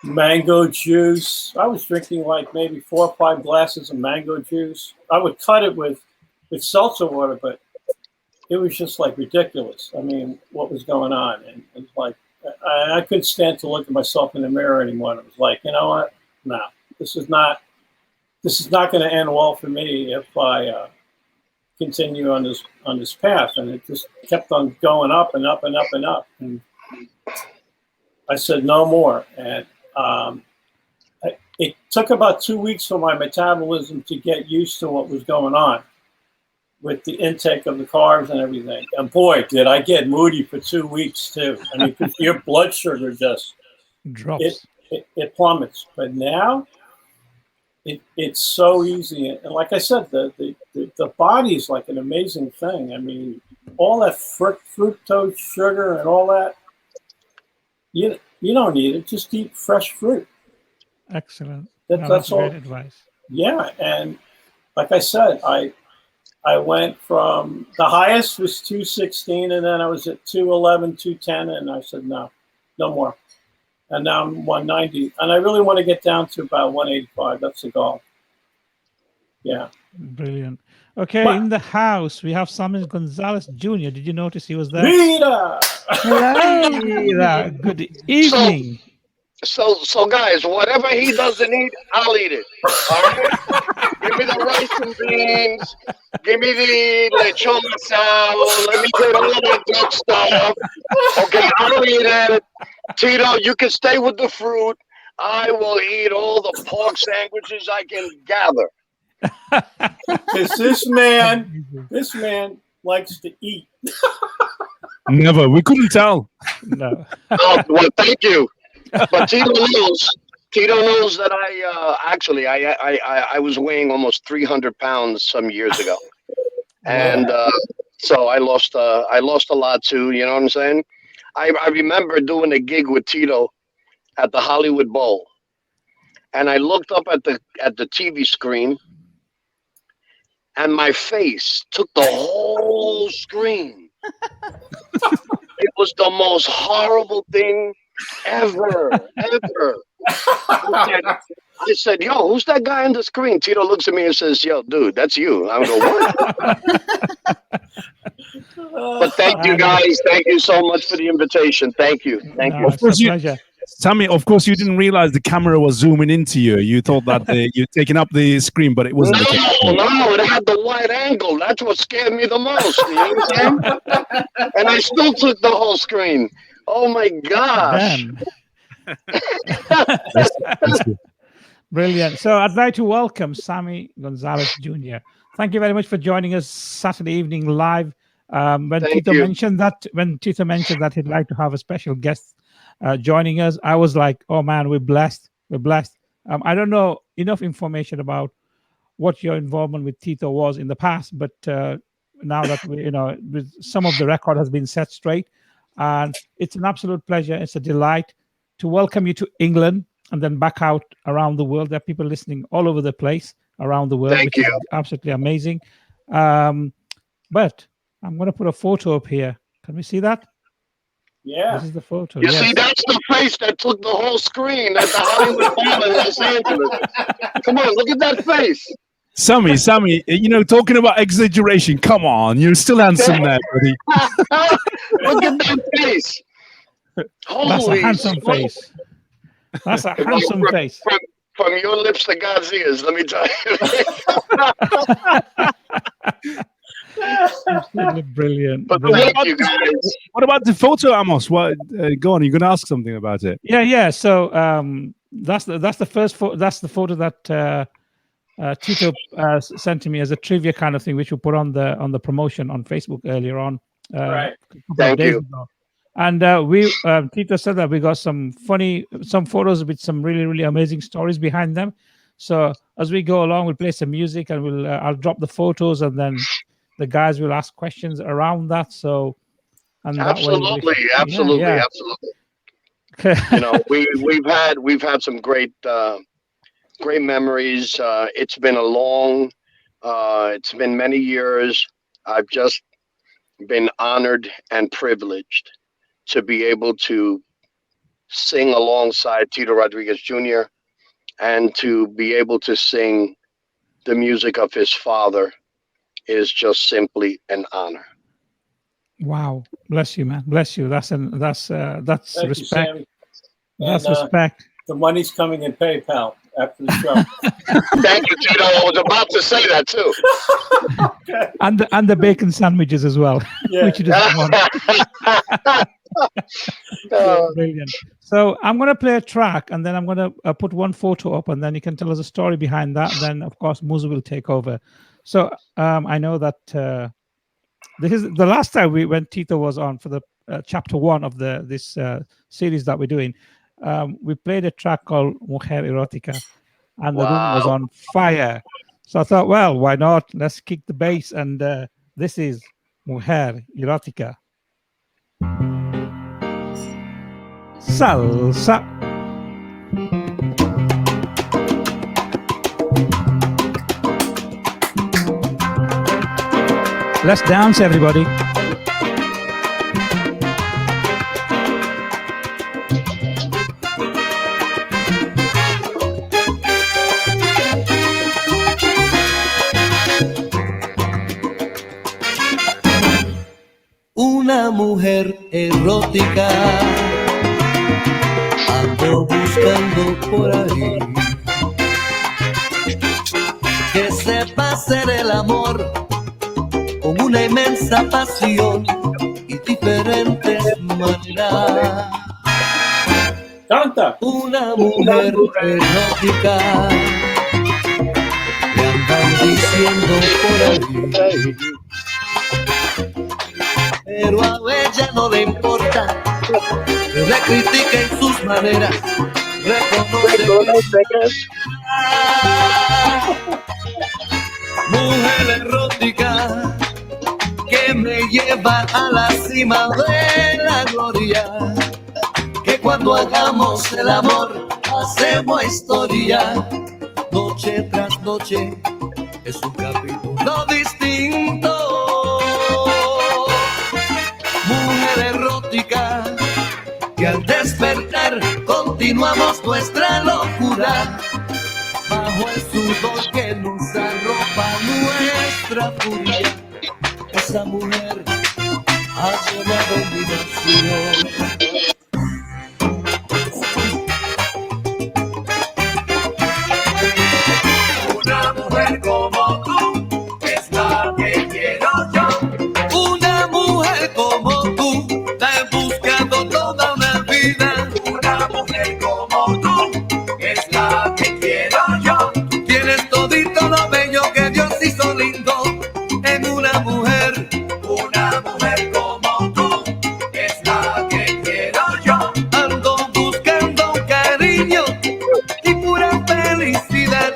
mango juice. I was drinking like maybe 4 or 5 glasses of mango juice. I would cut it with seltzer water, but it was just like ridiculous. I mean, what was going on? And it's like I couldn't stand to look at myself in the mirror anymore. It was like, you know what? No, this is not going to end well for me if I continue on this path. And it just kept on going up and up and up and up. And I said no more. And it took about 2 weeks for my metabolism to get used to what was going on with the intake of the carbs and everything. And boy, did I get moody for 2 weeks too. I mean, your blood sugar just drops. It plummets. But now it's so easy. And like I said, the body is like an amazing thing. I mean, all that fructose sugar and all that, you don't need it. Just eat fresh fruit. Excellent. That's all. Great advice. Yeah, and like I said, I went from the highest was 216, and then I was at 211, 210, and I said no more. And now I'm 190, and I really want to get down to about 185. That's the goal. Yeah. Brilliant. Okay, in the house we have Sammy Gonalez Jr. Did you notice he was there? Rita! Hello. Rita, good evening. So guys, whatever he doesn't eat, I'll eat it. All right? Give me the rice and beans. Give me the lechon salad. Let me get all that good stuff. Okay, I'll eat it. Tito, you can stay with the fruit. I will eat all the pork sandwiches I can gather. Because this man likes to eat. Never. We couldn't tell. No. Oh, well, thank you. But Tito knows that I was weighing almost 300 pounds some years ago, and so I lost a lot too. You know what I'm saying? I remember doing a gig with Tito at the Hollywood Bowl, and I looked up at the TV screen, and my face took the whole screen. It was the most horrible thing ever. I said, yo, who's that guy on the screen? Tito looks at me and says, yo, dude, that's you. I go, what? But thank you guys. Thank you so much for the invitation. Thank you. Thank you. Of course, pleasure. Sammy, of course, you didn't realize the camera was zooming into you. You thought that you're taking up the screen, but it wasn't. No, it had the wide angle. That's what scared me the most. You know what I'm saying? And I still took the whole screen. Oh my gosh. Brilliant. So I'd like to welcome Sammy Gonalez Jr. Thank you very much for joining us Saturday evening live. When Tito mentioned that he'd like to have a special guest joining us, I was like, oh man, we're blessed. We're blessed. I don't know enough information about what your involvement with Tito was in the past, but now that some of the record has been set straight, and it's an absolute pleasure. It's a delight to welcome you to England and then back out around the world. There are people listening all over the place around the world, which is absolutely amazing. But I'm going to put a photo up here. Can we see that? Yeah. This is the photo. You see, that's the face that took the whole screen at the Hollywood Bowl in Los Angeles. Come on, look at that face. Sammy, talking about exaggeration. Come on, you're still handsome there, buddy. Look at that face. That's a handsome face. That's a handsome face. From your lips to God's ears, let me tell you. Absolutely brilliant. But brilliant. thank you guys. What about the photo, Amos? Go on. You're going to ask something about it. Yeah. So that's the first photo. That's the photo that Tito sent to me as a trivia kind of thing, which we put on the promotion on Facebook earlier on. Right. Thank you. Ago. And Tito said that we got some photos with some really, really amazing stories behind them. So as we go along, we'll play some music and I'll drop the photos and then the guys will ask questions around that. So, and absolutely. We've had some great memories. It's been it's been many years. I've just been honored and privileged to be able to sing alongside Tito Rodriguez Jr. and to be able to sing the music of his father is just simply an honor. Wow. Bless you, man. Bless you. That's respect. You, Sammy. That's And, respect. The money's coming in PayPal after the show. Thank you, Tito. I was about to say that too. Okay. And the bacon sandwiches as well. Yeah. Which you just want. Brilliant. So I'm going to play a track and then I'm going to put one photo up and then you can tell us a story behind that. Then, of course, Muzu will take over. So I know that this is the last time when Tito was on for the chapter 1 of this series that we're doing. We played a track called Mujer Erotica and the room was on fire. So I thought, well, why not? Let's kick the bass. And this is Mujer Erotica. Salsa. Let's dance, everybody. Una mujer erótica ando buscando por ahí, que sepa hacer el amor con una inmensa pasión y diferentes maneras. Canta. Una mujer erótica me andan diciendo por ahí, pero a ella no le importa que le critiquen sus maneras. Reconoce que es mujer erótica que me lleva a la cima de la gloria, que cuando hagamos el amor hacemos historia, noche tras noche es un capítulo distinto. Mujer erótica que al despertar despertar continuamos nuestra locura. Bajo el sudor que nos arropa nuestra furia, esa mujer ha llevado mi nación. Una mujer como tú es la que quiero yo. Una mujer como tú la he buscado toda una vida. Una mujer como tú es la que quiero yo. Tienes todito lo bello que Dios hizo lindo en una mujer. Una mujer como tú es la que quiero yo. Ando buscando cariño y pura felicidad.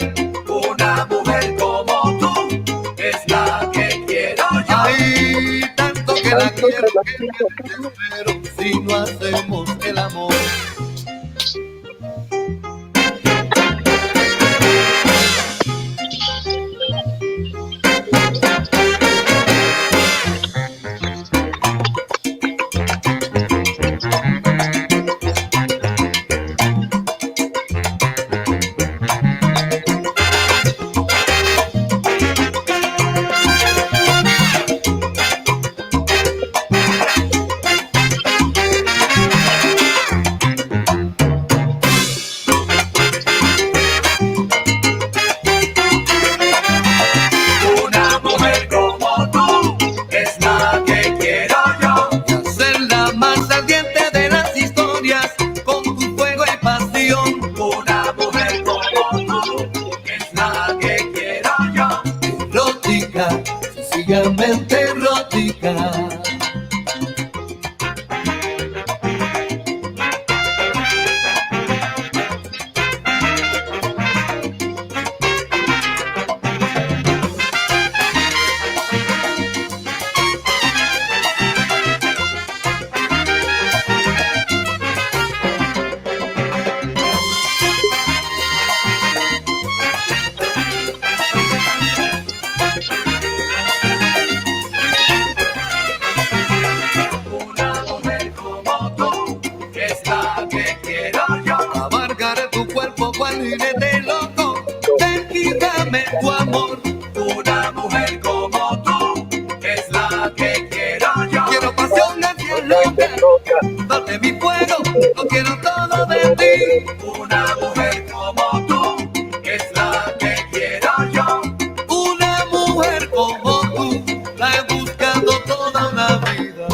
Una mujer como tú es la que quiero yo. Ay, tanto que la quiero que me desespero si no hacemos el amor. Una mujer como tú es la que quiero yo. Y hacer la más ardiente de las historias con tu fuego y pasión. Una mujer como tú es la que quiero yo. Erótica, sencillamente erótica. Una mujer como tú es la que quiero yo. Abarcaré tu cuerpo cual jinete loco. Ven y dame tu amor. Una mujer como tú es la que quiero yo. Quiero pasión hacia loca. Date mi fuego, lo quiero todo de ti. Una mujer como tú es la que quiero yo. Una mujer como tú la he buscado toda una vida.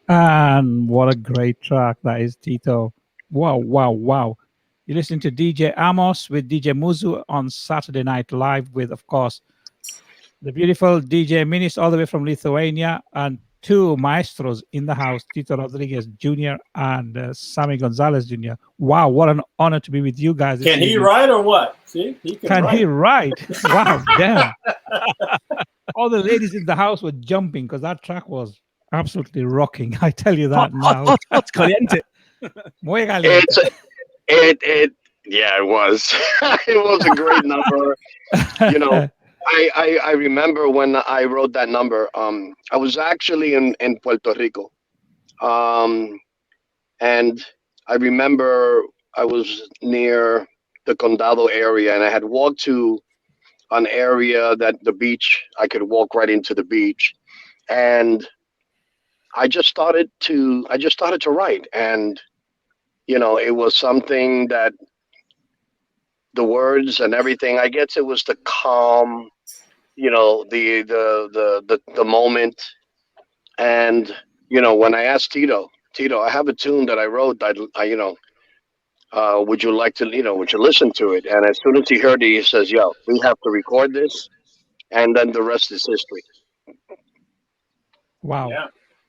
And what a great track that is, Tito. Wow, wow, wow. You listen to DJ Amos with DJ Muzu on Saturday Night Live with, of course, the beautiful DJ Minis all the way from Lithuania and two maestros in the house, Tito Rodriguez Jr. and Sammy Gonalez Jr. Wow, what an honor to be with you guys. Can he write or what? See, he can write. He write? Wow, damn. All the ladies in the house were jumping because that track was absolutely rocking. I tell you that now. Hot, caliente. Muy caliente. Yeah, it was. It was a great number. You know, I remember when I wrote that number. I was actually in Puerto Rico, and I remember I was near the Condado area, and I had walked to an area that the beach. I could walk right into the beach, and I just started to write, and you know, it was something that the words and everything. I guess it was the calm, you know, the moment, and you know, when I asked Tito, I have a tune that I wrote that you know, would you like to, you know, would you listen to it? And as soon as he heard it, he says, "Yo, we have to record this," and then the rest is history. Wow. Yeah.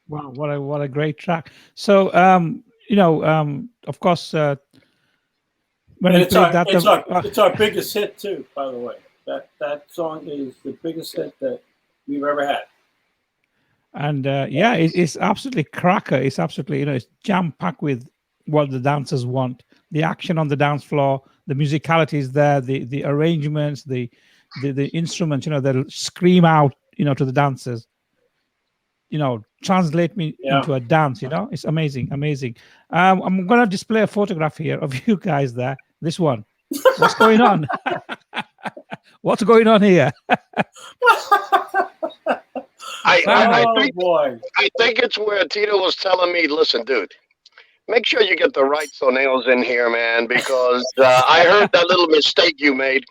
Wow, what a great track. So you know, of course, when And we it's played that, it's our biggest hit too, by the way. That song is the biggest hit that we've ever had. And yeah, it's absolutely cracker. It's absolutely, it's jam packed with what the dancers want. The action on the dance floor, the musicality is there, the arrangements, the instruments, they'll scream out, to the dancers, translate me into a dance, it's amazing, amazing. I'm gonna display a photograph here of you guys there. This one. What's going on? What's going on here? I think it's where Tito was telling me, listen, dude, make sure you get the right nails in here, man, because I heard that little mistake you made.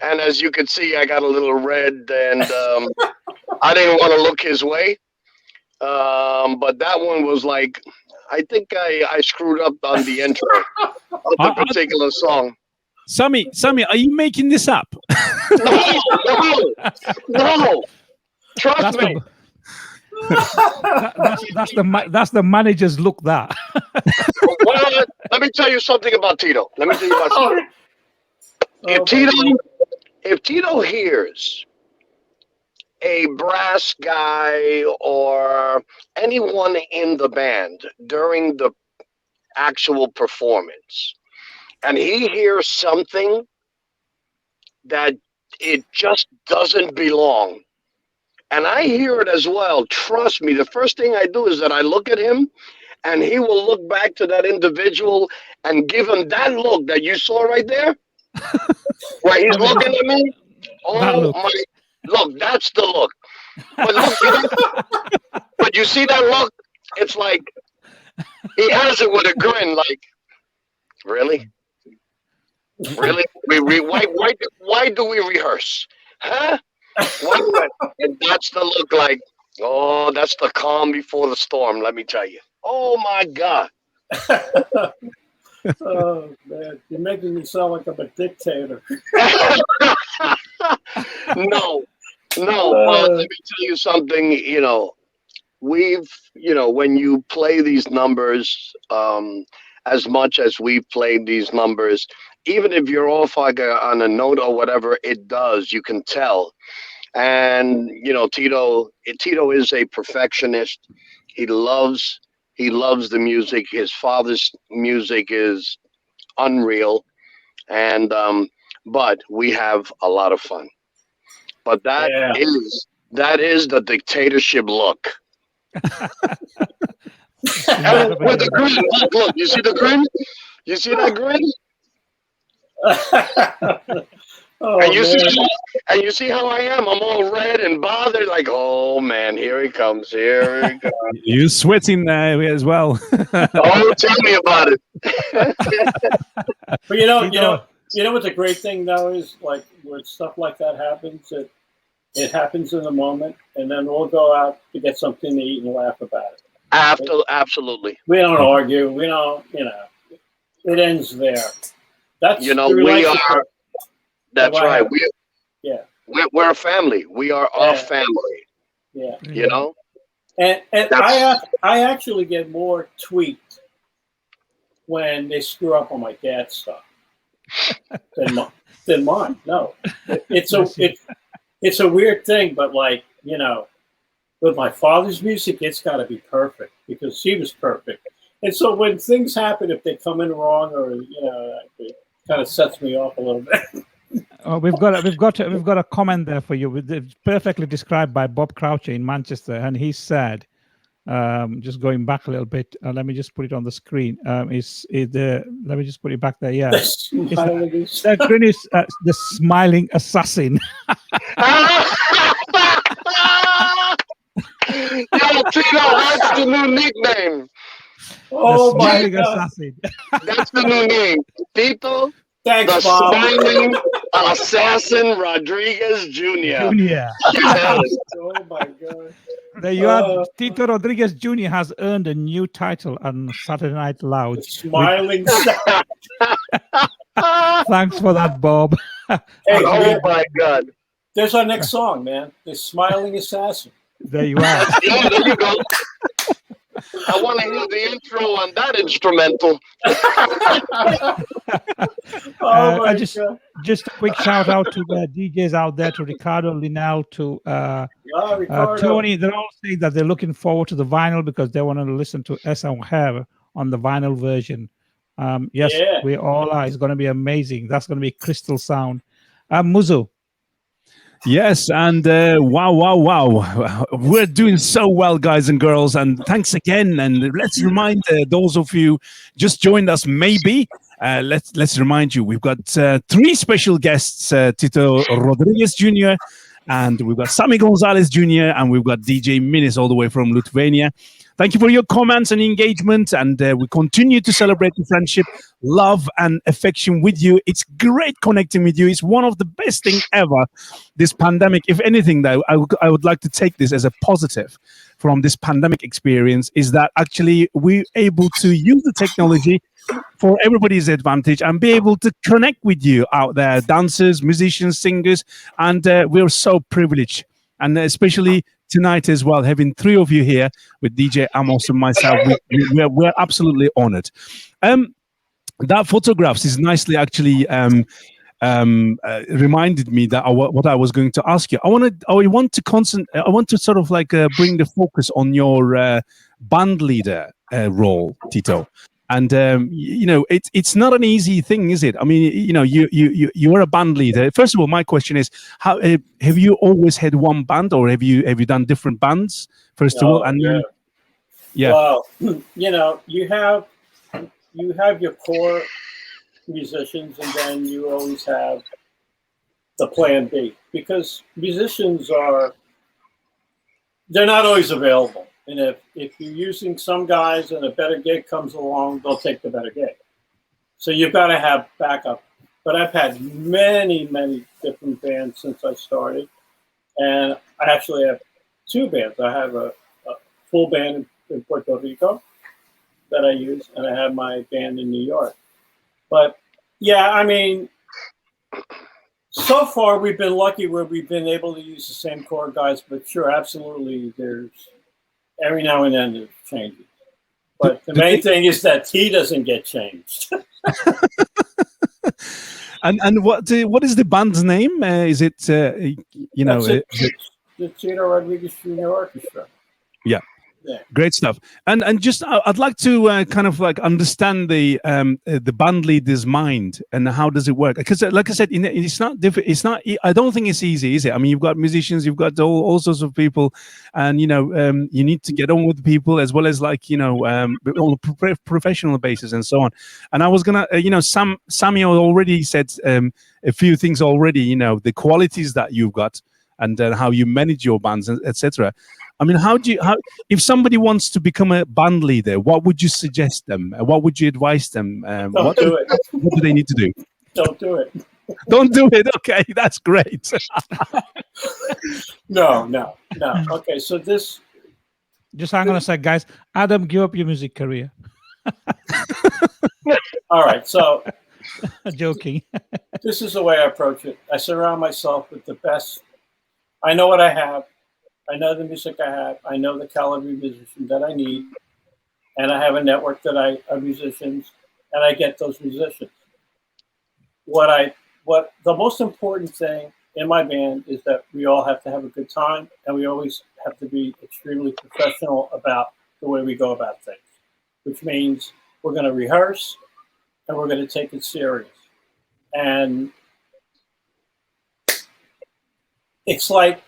And as you can see, I got a little red, and I didn't want to look his way. But that one was like, I think I screwed up on the intro of the particular song. Sammy, are you making this up? No. Trust me. That's the manager's look. That. Well, let me tell you something about Tito. If Tito hears a brass guy or anyone in the band during the actual performance, and he hears something that it just doesn't belong, and I hear it as well, trust me, the first thing I do is that I look at him, and he will look back to that individual and give him that look that you saw right there, where he's looking at me. Oh my! Look, that's the look. But you see that look? It's like he has it with a grin, like, really? Really? Why do we rehearse? Huh? And that's the look, like, oh, that's the calm before the storm, let me tell you. Oh my God. Oh man, you're making me sound like I'm a dictator. No. Let me tell you something, when you play these numbers, as much as we've played these numbers, even if you're off like on a note or whatever, it does. You can tell. And Tito is a perfectionist. He loves the music. His father's music is unreal, and but we have a lot of fun. But that is the dictatorship look. With the grin, look, you see the grin? You see that grin? And you see how I am? I'm all red and bothered, like, oh man, here he comes. You're sweating there as well. Oh, tell me about it. But you know what the great thing though is, like, when stuff like that happens, it happens in the moment, and then we'll go out to get something to eat and laugh about it. Absolutely. We don't argue. We don't. It ends there. That's we are. That's right. We're a family. We are a family. Yeah. And I actually get more tweaked when they screw up on my dad's stuff than mine. No, it's a weird thing, but like, with my father's music, it's got to be perfect because he was perfect. And so when things happen, if they come in wrong, or it kind of sets me off a little bit. Oh, we've got a comment there for you. It's perfectly described by Bob Croucher in Manchester, and he said, just going back a little bit. Let me just put it on the screen. Let me just put it back there. Yeah, that grin is the smiling assassin. Yo, Tito, that's the new nickname. Oh, my God. Assassin. That's the new name. Tito, thanks, the Bob. smiling assassin Rodriguez Jr. Oh, my God. There you are. Tito Rodriguez Jr. has earned a new title on Saturday Night Loud. Smiling. Thanks for that, Bob. Hey, oh, my God. There's our next song, man. The Smiling Assassin. There you are. Yeah, there you go. I want to hear the intro on that instrumental. Just a quick shout out to the DJs out there, to Ricardo, Linel, to Ricardo. Tony, they're all saying that they're looking forward to the vinyl because they want to listen to Essa Mujer on the vinyl version. Yes, Yeah. we all are. It's going to be amazing. That's going to be crystal sound. Muzu. Yes, and wow. We're doing so well, guys and girls, and thanks again. And let's remind those of you just joined us, maybe. Let's remind you, we've got 3 special guests, Tito Rodriguez Jr., and we've got Sammy Gonalez Jr., and we've got DJ Minis all the way from Lithuania. Thank you for your comments and engagement, and we continue to celebrate the friendship, love, and affection with you. It's great connecting with you. It's one of the best things ever, this pandemic. If anything, though, I would like to take this as a positive from this pandemic experience, is that actually we're able to use the technology for everybody's advantage and be able to connect with you out there, dancers, musicians, singers, and we're so privileged. And especially tonight as well, having 3 of you here with DJ Amos and myself, we're absolutely honored. That photographs is nicely actually reminded me that what I was going to ask you. I want to sort of like bring the focus on your band leader role, Tito. And it's not an easy thing, is it? I mean, you are a band leader. First of all, my question is, how have you always had one band, or have you done different bands? First of all, and yeah. Well, you have your core musicians, and then you always have the plan B, because musicians they're not always available. And if you're using some guys and a better gig comes along, they'll take the better gig. So you've got to have backup. But I've had many, many different bands since I started. And I actually have 2 bands. I have a full band in Puerto Rico that I use, and I have my band in New York. But yeah, I mean, so far we've been lucky where we've been able to use the same core guys, but sure, absolutely, there's every now and then it changes. But the main thing is that he doesn't get changed. And what is the band's name? Is it the Tito Rodriguez Jr. Orchestra. Yeah. Yeah. Great stuff. And just I'd like to kind of like understand the band leader's mind and how does it work? Because like I said, it's not different. It's not. I don't think it's easy, is it? I mean, you've got musicians, you've got all sorts of people, and you need to get on with people as well as like on a professional basis and so on. And I was gonna, Samuel already said a few things already. The qualities that you've got and how you manage your bands, etc. I mean, if somebody wants to become a band leader, what would you suggest them? What would you advise them? Don't do it. What do they need to do? Don't do it. Don't do it. Okay, that's great. No. Okay, so this. Just hang on a sec, guys. Adam, give up your music career. All right, so. Joking. This is the way I approach it. I surround myself with the best. I know what I have. I know the music I have. I know the caliber of musician that I need. And I have a network of musicians, and I get those musicians. What the most important thing in my band is that we all have to have a good time, and we always have to be extremely professional about the way we go about things, which means we're going to rehearse and we're going to take it serious. And it's like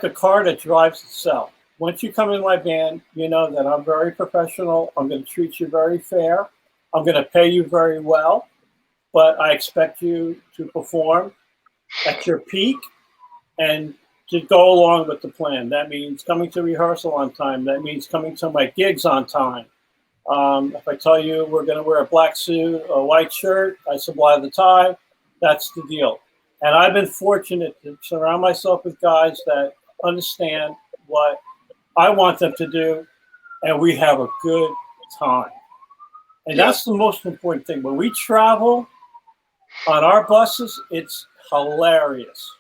a car that drives itself. Once you come in my band, you know that I'm very professional. I'm going to treat you very fair. I'm going to pay you very well, but I expect you to perform at your peak and to go along with the plan. That means coming to rehearsal on time. That means coming to my gigs on time. If I tell you we're going to wear a black suit, a white shirt, I supply the tie. That's the deal. And I've been fortunate to surround myself with guys that understand what I want them to do, and we have a good time. And that's the most important thing. When we travel on our buses, it's hilarious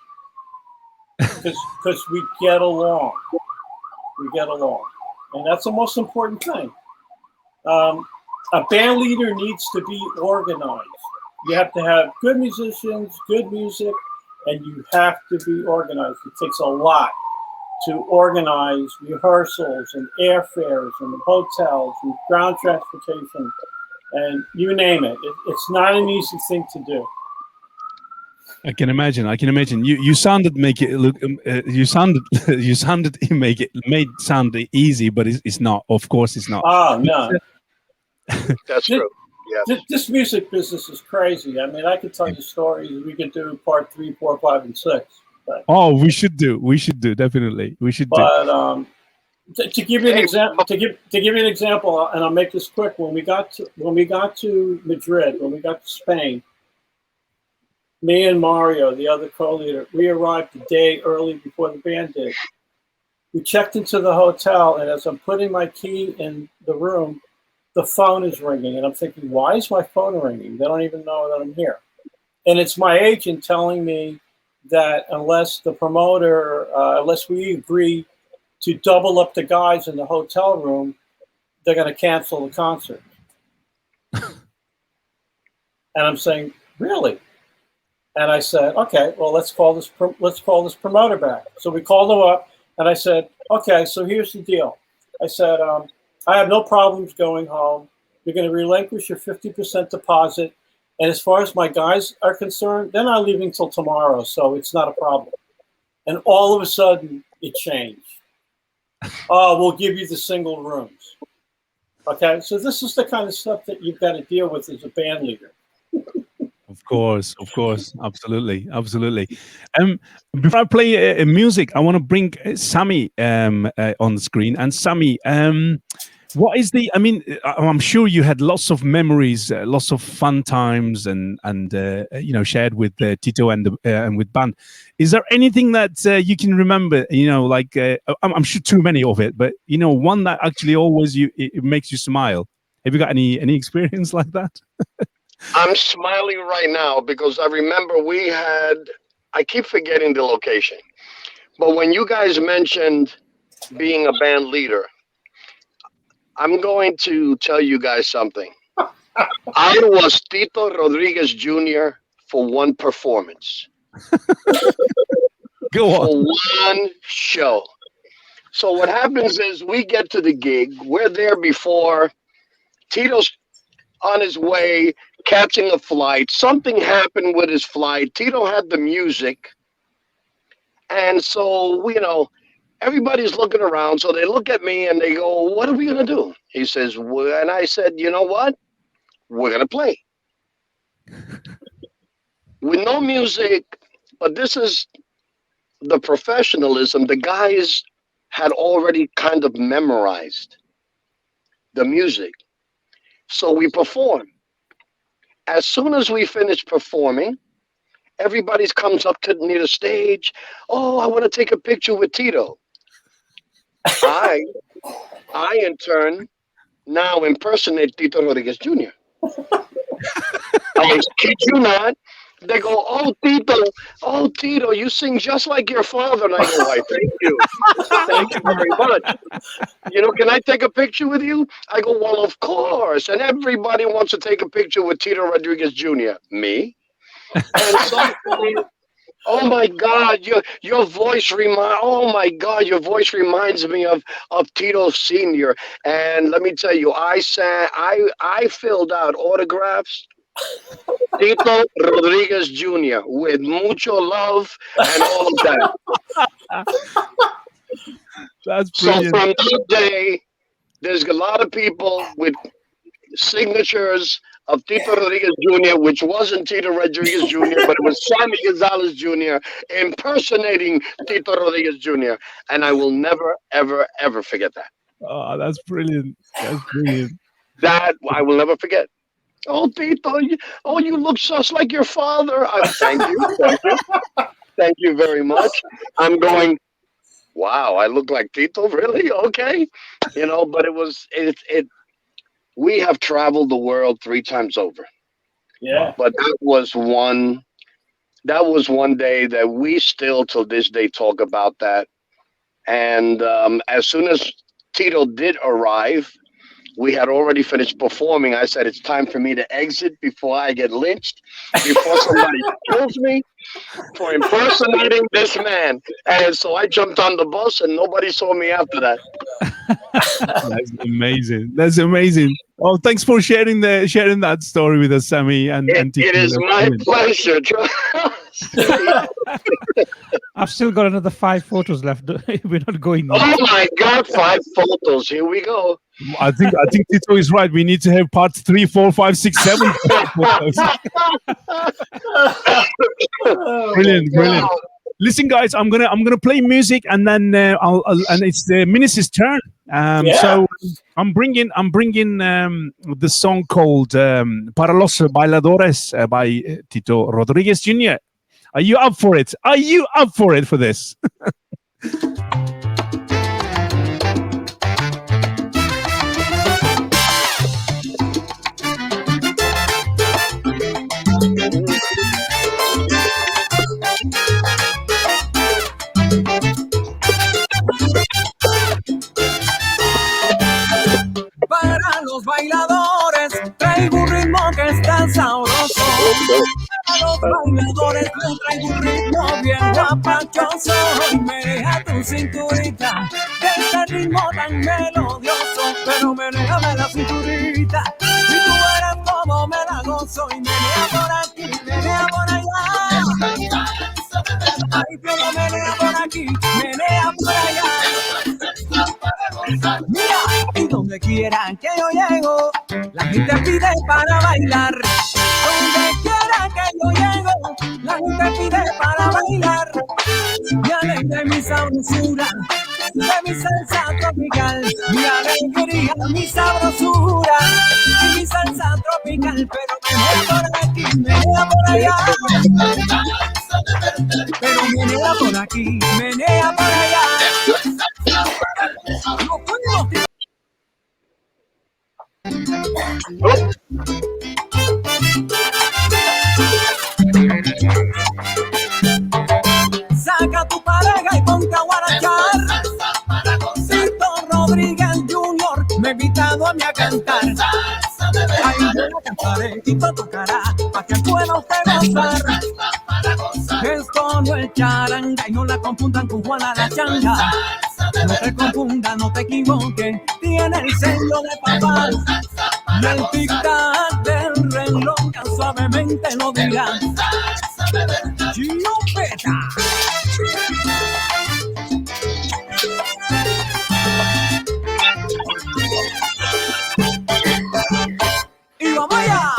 because we get along. We get along. And that's the most important thing. A band leader needs to be organized. You have to have good musicians, good music, and you have to be organized. It takes a lot. to organize rehearsals and airfares and hotels and ground transportation and you name it. It's not an easy thing to do. I can imagine. I can imagine. You sounded make it look. You sounded made sound easy, but it's not. Of course, it's not. Oh no, That's true. Yeah. this music business is crazy. I mean, I could tell you stories. We could do part 3, 4, 5, and 6. But, Oh, we should do. We should do. Definitely, we should do. but to give you an example, to give you an example, and I'll make this quick. When we got to Madrid, when we got to Spain, me and Mario, the other co-leader, we arrived a day early before the band did. We checked into the hotel, and as I'm putting my key in the room, the phone is ringing, and I'm thinking, why is my phone ringing? They don't even know that I'm here. And it's my agent telling me that unless the promoter, unless we agree to double up the guys in the hotel room, they're going to cancel the concert. And I'm saying, really? And I said, okay, well, let's call this promoter back. So we called him up, and I said, okay, so here's the deal. I said, I have no problems going home. You're going to relinquish your 50% deposit. And as far as my guys are concerned, they're not leaving till tomorrow, so it's not a problem. And all of a sudden, it changed. Oh, we'll give you the single rooms. Okay, so this is the kind of stuff that you've got to deal with as a band leader. Of course, absolutely. Before I play music, I want to bring Sammy on the screen. And Sammy, what is the? I mean, I'm sure you had lots of memories, lots of fun times, and shared with Tito and with band. Is there anything that you can remember? Like I'm sure too many of it, but one that actually always it makes you smile. Have you got any experience like that? I'm smiling right now because I remember I keep forgetting the location, but when you guys mentioned being a band leader, I'm going to tell you guys something. I was Tito Rodriguez Jr. for one performance. Go on. For one show. So what happens is we get to the gig. We're there before. Tito's on his way, catching a flight. Something happened with his flight. Tito had the music. And so, everybody's looking around. So they look at me and they go, what are we going to do? He says, and I said, you know what? We're going to play. With no music, but this is the professionalism. The guys had already kind of memorized the music. So we perform. As soon as we finish performing, everybody comes up to near the stage. Oh, I want to take a picture with Tito. I in turn now impersonate Tito Rodriguez Jr. I kid you not. They go, oh Tito, you sing just like your father. And I go, why, thank you. Thank you very much. Can I take a picture with you? I go, well, of course. And everybody wants to take a picture with Tito Rodriguez Jr. Me? And somebody, oh my God, your voice reminds me of Tito Sr. And let me tell you, I filled out autographs. Tito Rodriguez Jr. with mucho love and all of that. That's so brilliant. from that day, there's a lot of people with signatures of Tito Rodriguez Jr., which wasn't Tito Rodriguez Jr., but it was Sammy Gonalez Jr. impersonating Tito Rodriguez Jr. And I will never, ever, ever forget that. Oh, that's brilliant. That's brilliant. That I will never forget. Oh, Tito, you look just like your father. Thank you. Thank you very much. I'm going, wow, I look like Tito? Really? Okay. But we have traveled the world 3 times over. Yeah. But that was one day that we still till this day talk about that. And as soon as Tito did arrive, We had already finished performing. I said, it's time for me to exit before I get lynched, before somebody kills me for impersonating this man. And so I jumped on the bus and nobody saw me after that. That's amazing. That's amazing. Oh, thanks for sharing that story with us, Sammy. And It is my pleasure. I've still got another 5 photos left. We're not going there. Oh my God, 5 photos. Here we go. I think Tito is right. We need to have part 3, 4, 5, 6, 7. Brilliant. Listen, guys, I'm gonna play music, and then and it's the Minist's turn. So I'm bringing the song called "Para los Bailadores" by Tito Rodriguez Jr. Are you up for it? Are you up for it for this? Para los bailadores traigo un ritmo que está sabroso. Para los bailadores yo traigo un ritmo bien guapachoso. Y menea tu cinturita de este ritmo tan melodioso. Pero meneame la cinturita y tú verás cómo me la gozo. Y menea por aquí, menea por allá. Ay, pero menea por aquí, menea por allá. Mira, y donde quieran que yo llego, la gente pide para bailar. Donde quiera que yo llego, la gente pide para bailar. Me alegra mi sabrosura, de mi salsa tropical. Mi alegría, mi sabrosura, y mi salsa tropical. Pero menea por aquí, menea por allá. Pero menea por aquí, menea por allá. Saca tu pareja y ponte a guarachar. Tito Rodríguez Jr. me ha invitado a mí a cantar. Ay, yo cantaré, Tito tocará, pa' que pueda usted gozar. Esto no es charanga y no la confundan con Juana la Changa. No te confundas, no te equivoques, tiene el sello de papá. Y el tic-tac del reloj tan suavemente lo dirá. ¡Chupeta! ¡Y vamos allá!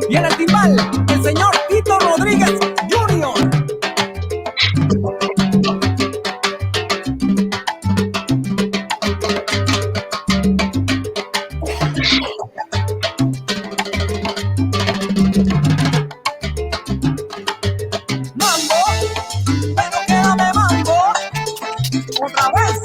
Y en el timbal, el señor Tito Rodríguez Jr. Mambo, pero quédame mambo, otra vez.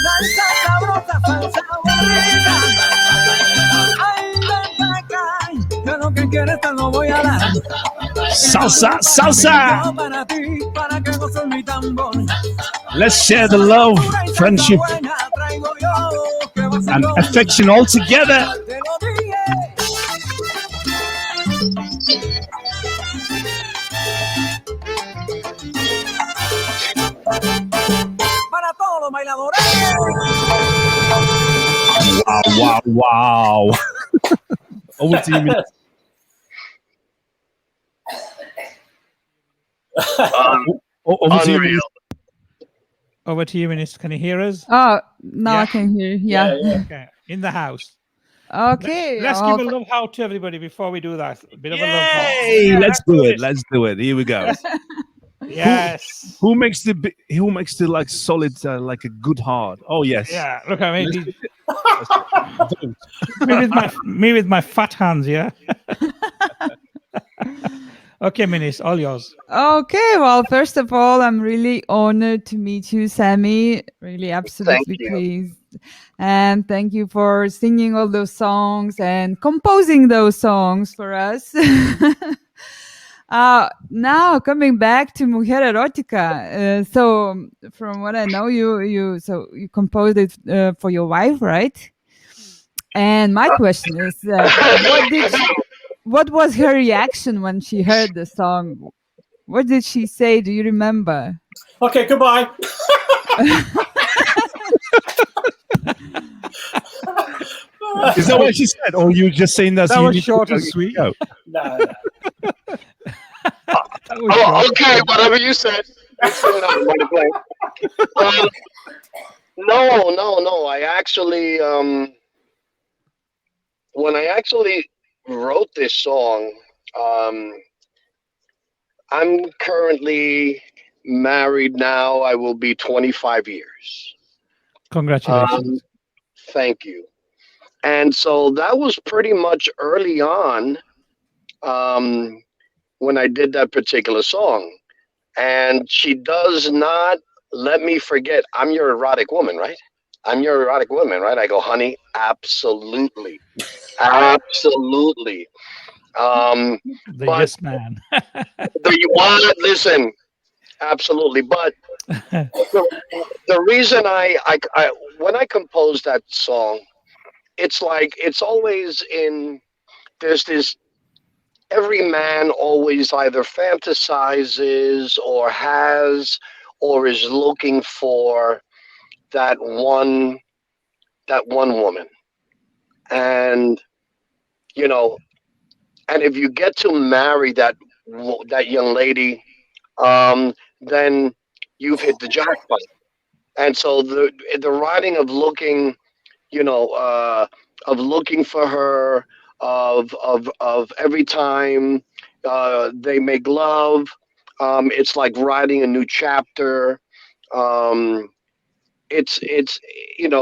Salsa sabrosa, salsa bonita. Ay, ven acá, yo lo que quieres te lo voy a dar. Salsa, salsa. Yo para ti, para que goces mi tambor. Let's share the love, friendship, and affection all together. Te lo dije. Para todos los bailadores. Wow, wow, wow. Over to you, Mr. Over to you, Unreal. Over to you, Minister. Can you hear us? Oh, now I Yeah. can hear. Yeah, Yeah. yeah. Okay, in the house. Okay. Let's well, give a love how to everybody before we do that. A bit of a love how. Hey, Yeah, let's do it. this. Let's do it. Here we go. Yes. Who makes the like solid like a good heart? Oh yes. Yeah. Look at me. Let's do it. me with my fat hands. Yeah. Okay, Minister, all yours. Okay, well, first of all, I'm really honored to meet you, Sammy. Really, absolutely you. pleased. And thank you for singing all those songs and composing those songs for us. Now coming back to Mujer Erótica. So from what I know, you composed it for your wife, right? And my question is, what was her reaction when she heard the song? What did she say? Do you remember? Okay, goodbye. Is that what she said, or you just saying that? That so you was need to short go- and sweet. go? No. That was Oh, short. okay, whatever you said. It's not going to play. No. I actually, when I actually wrote this song, I'm currently married now. I will be 25 years. Congratulations. Thank you. And so that was pretty much early on when I did that particular song. And she does not let me forget, I'm your erotic woman, right? I'm your erotic woman, right? I go, honey, absolutely. Absolutely. The but- yes man. You want to listen. Absolutely. But the reason I when I composed that song, it's like it's always there's this, every man always either fantasizes or has or is looking for that one woman. And and if you get to marry that young lady, then you've hit the jackpot. And so the writing of looking, of looking for her, of every time they make love, it's like writing a new chapter.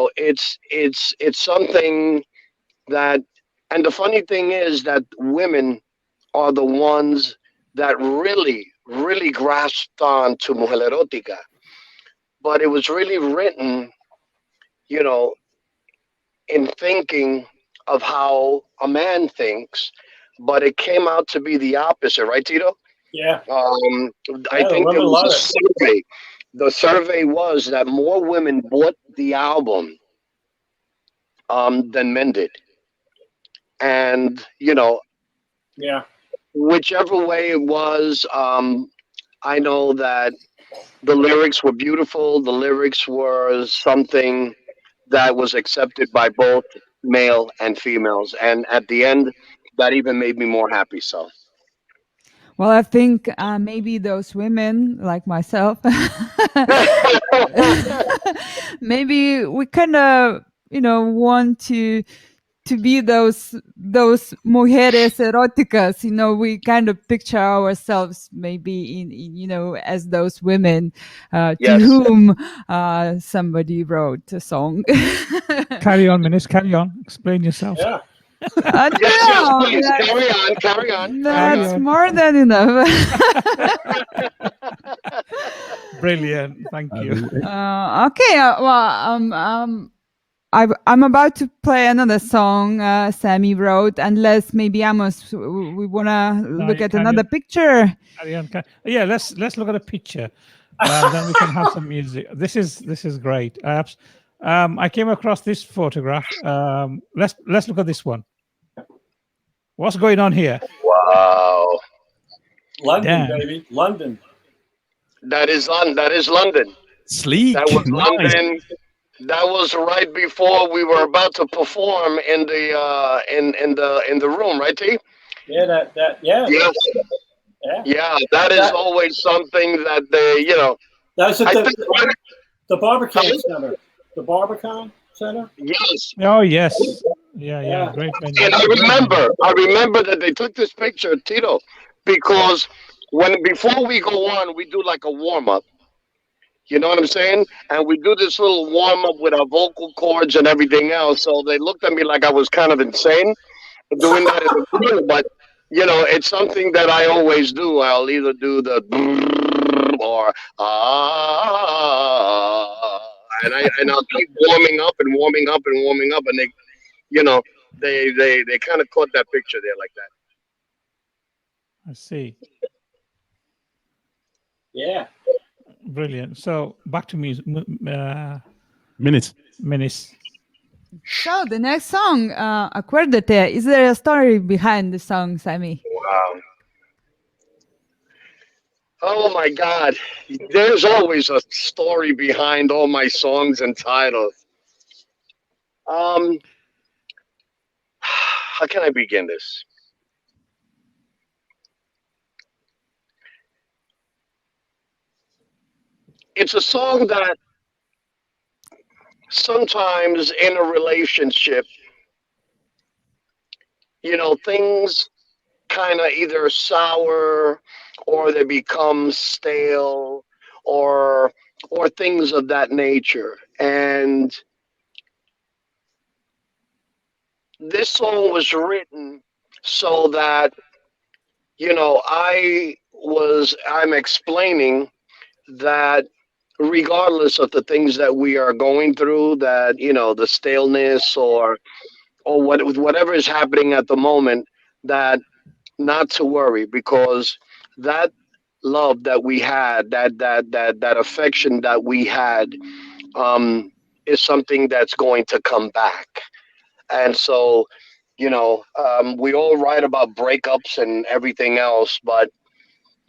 It's something that, and the funny thing is that women are the ones that really grasped on to Mujer Erótica. But it was really written, in thinking of how a man thinks, but it came out to be the opposite, right, Tito? Yeah. I think women there was love a it. survey. The survey was that more women bought the album than men did. And, Yeah. whichever way it was, I know that the lyrics were beautiful. The lyrics were something that was accepted by both male and females. And at the end, that even made me more happy. So, Well, I think maybe those women like myself, maybe we kind of, want to be those mujeres eróticas. We kind of picture ourselves maybe in as those women to Yes. whom somebody wrote a song. Carry on, Minister. Carry on. Explain yourself. Yeah. yes, No, please that's- carry on. That's on. more than enough. Brilliant. Thank you. Okay, I'm about to play another song Sammy wrote, unless maybe Amos, we wanna look at can another you- picture. Carry on. Yeah, let's look at a picture. Then we can have some music. This is great. I came across this photograph. Let's look at this one. What's going on here? Wow. London, Damn. baby. London. That is London. Sleek. That was Nice. London. That was right before we were about to perform in the in the room, right, T? Yeah, yeah. Yes. Yeah. Yeah, that is always something that they, That's I at think. the Barbican Center. The Barbican Center? Yes. Oh yes. Yeah. Great venue. And I remember that they took this picture, Tito, because before we go on, we do like a warm up. You know what I'm saying? And we do this little warm up with our vocal cords and everything else. So they looked at me like I was kind of insane doing that in the video, but it's something that I always do. I'll either do the or and I'll keep warming up and warming up and warming up, and they kind of caught that picture there like that. I see. Yeah. Brilliant. So back to music. Minutes. So the next song, Acuérdate, is there a story behind the song, Sammy? Wow. Oh my God. There's always a story behind all my songs and titles. How can I begin this? It's a song that sometimes in a relationship, things kind of either sour or they become stale or things of that nature. And this song was written so that, I'm explaining that regardless of the things that we are going through, that, the staleness or whatever is happening at the moment, that not to worry, because that love that we had, that affection that we had, is something that's going to come back. And so, we all write about breakups and everything else, but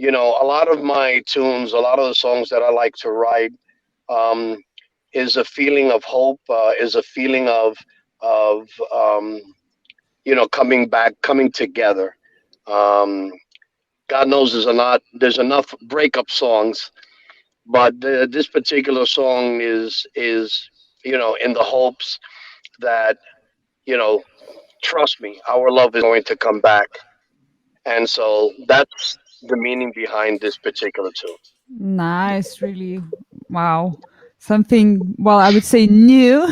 a lot of my tunes, a lot of the songs that I like to write, is a feeling of hope, is a feeling of coming back, coming together. God knows there's enough breakup songs, but this particular song is in the hopes that, trust me, our love is going to come back. And so that's the meaning behind this particular tune. Nice, really. Wow. Something, well, I would say new,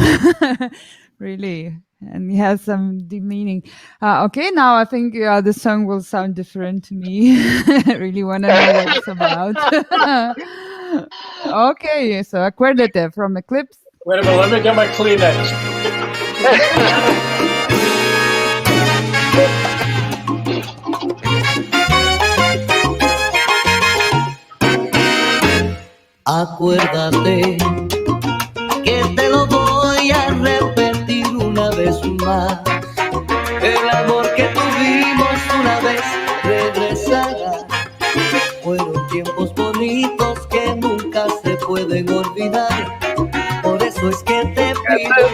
really. And it has some deep meaning. Okay, now I think the song will sound different to me. I really want to know what it's about. Okay, so Acuérdate from Eclipse. Wait a minute, let me get my Kleenex. Acuérdate que te lo voy a repetir una vez más. El amor que tuvimos una vez regresará. Fueron tiempos bonitos que nunca se pueden olvidar. Por eso es que te pido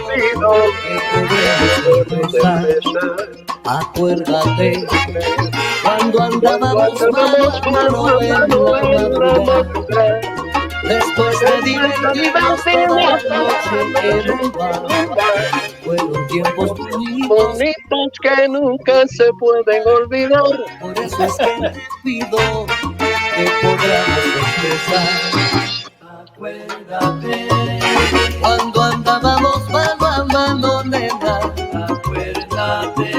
que podamos regresar. Acuérdate cuando andábamos mano en la madrugada. Después de divertirnos toda la noche en un bar. Fueron tiempos bonitos que nunca se pueden olvidar. Por eso es que te pido que podamos empezar. Acuérdate cuando andábamos mano a mano, nena. Acuérdate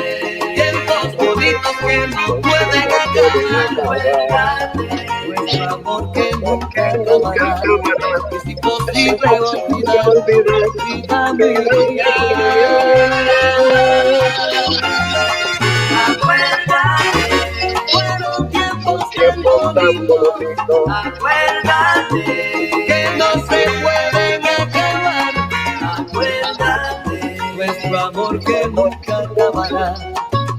tiempos bonitos que no pueden acabar. Acuérdate nuestro amor que nunca acabará. Es imposible olvidar vida mía. Acuérdate, fueron tiempos tan bonitos. Acuérdate que no se pueden acabar. Acuérdate, nuestro amor que nunca acabará.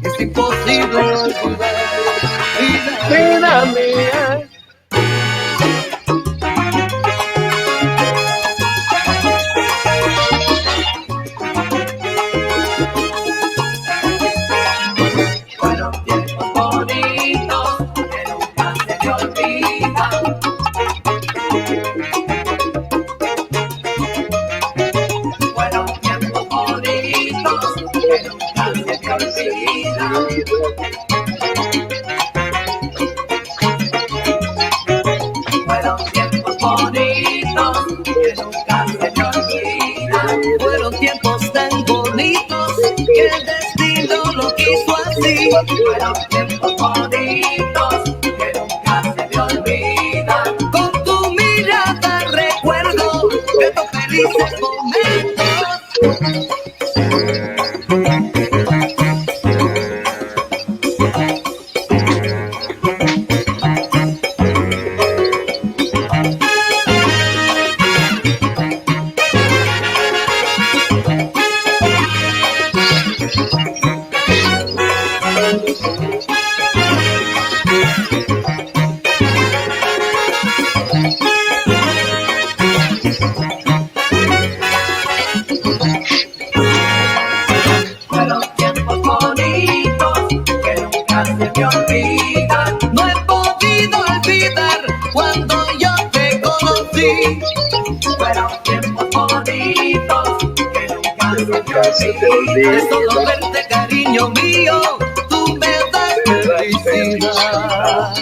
Es imposible olvidar vida mía. Fueron tiempos bonitos que nunca se me olvidan. Fueron tiempos tan bonitos que el destino lo quiso así. Fueron tiempos bonitos que nunca se me olvidan. Con tu mirada recuerdo de estos felices momentos. Fueron tiempos bonitos que nunca se me olvidan. No he podido olvidar cuando yo te conocí. Fueron tiempos bonitos que nunca se me olvidan. De solo verte, cariño mío, tú me das felicidad.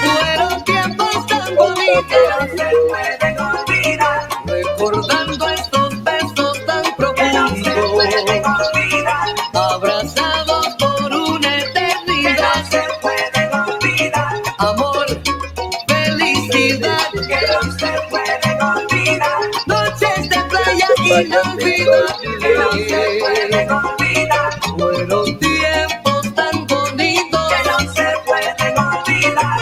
Fueron tiempos tan bonitos Que no se pueden olvidar. recordando estos besos tan Que no se pueden profundos, olvidar. abrazados por una Que eternidad. no se pueden olvidar. Amor, felicidad, Que no se pueden olvidar. noches de playa Que no se inolvidables. pueden olvidar. Fueron tiempos tan bonitos Que no se pueden olvidar.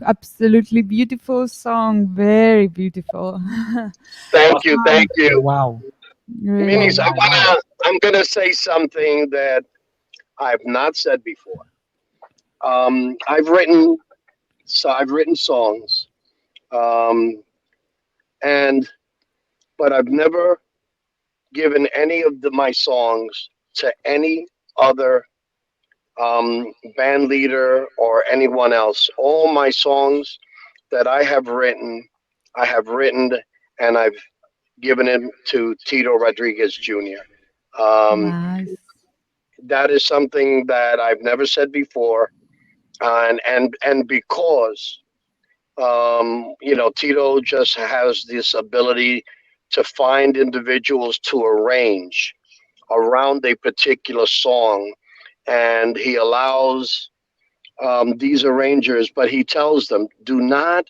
Absolutely beautiful song. Very beautiful. Thank you, thank you. Wow. Really. Minis, I'm gonna say something that I've not said before. I've written songs, um, but I've never given any of my songs to any other band leader or anyone else. All my songs that I have written and I've given it to Tito Rodriguez Jr. Nice. That is something that I've never said before, and because Tito just has this ability to find individuals to arrange around a particular song, and he allows these arrangers, but he tells them, do not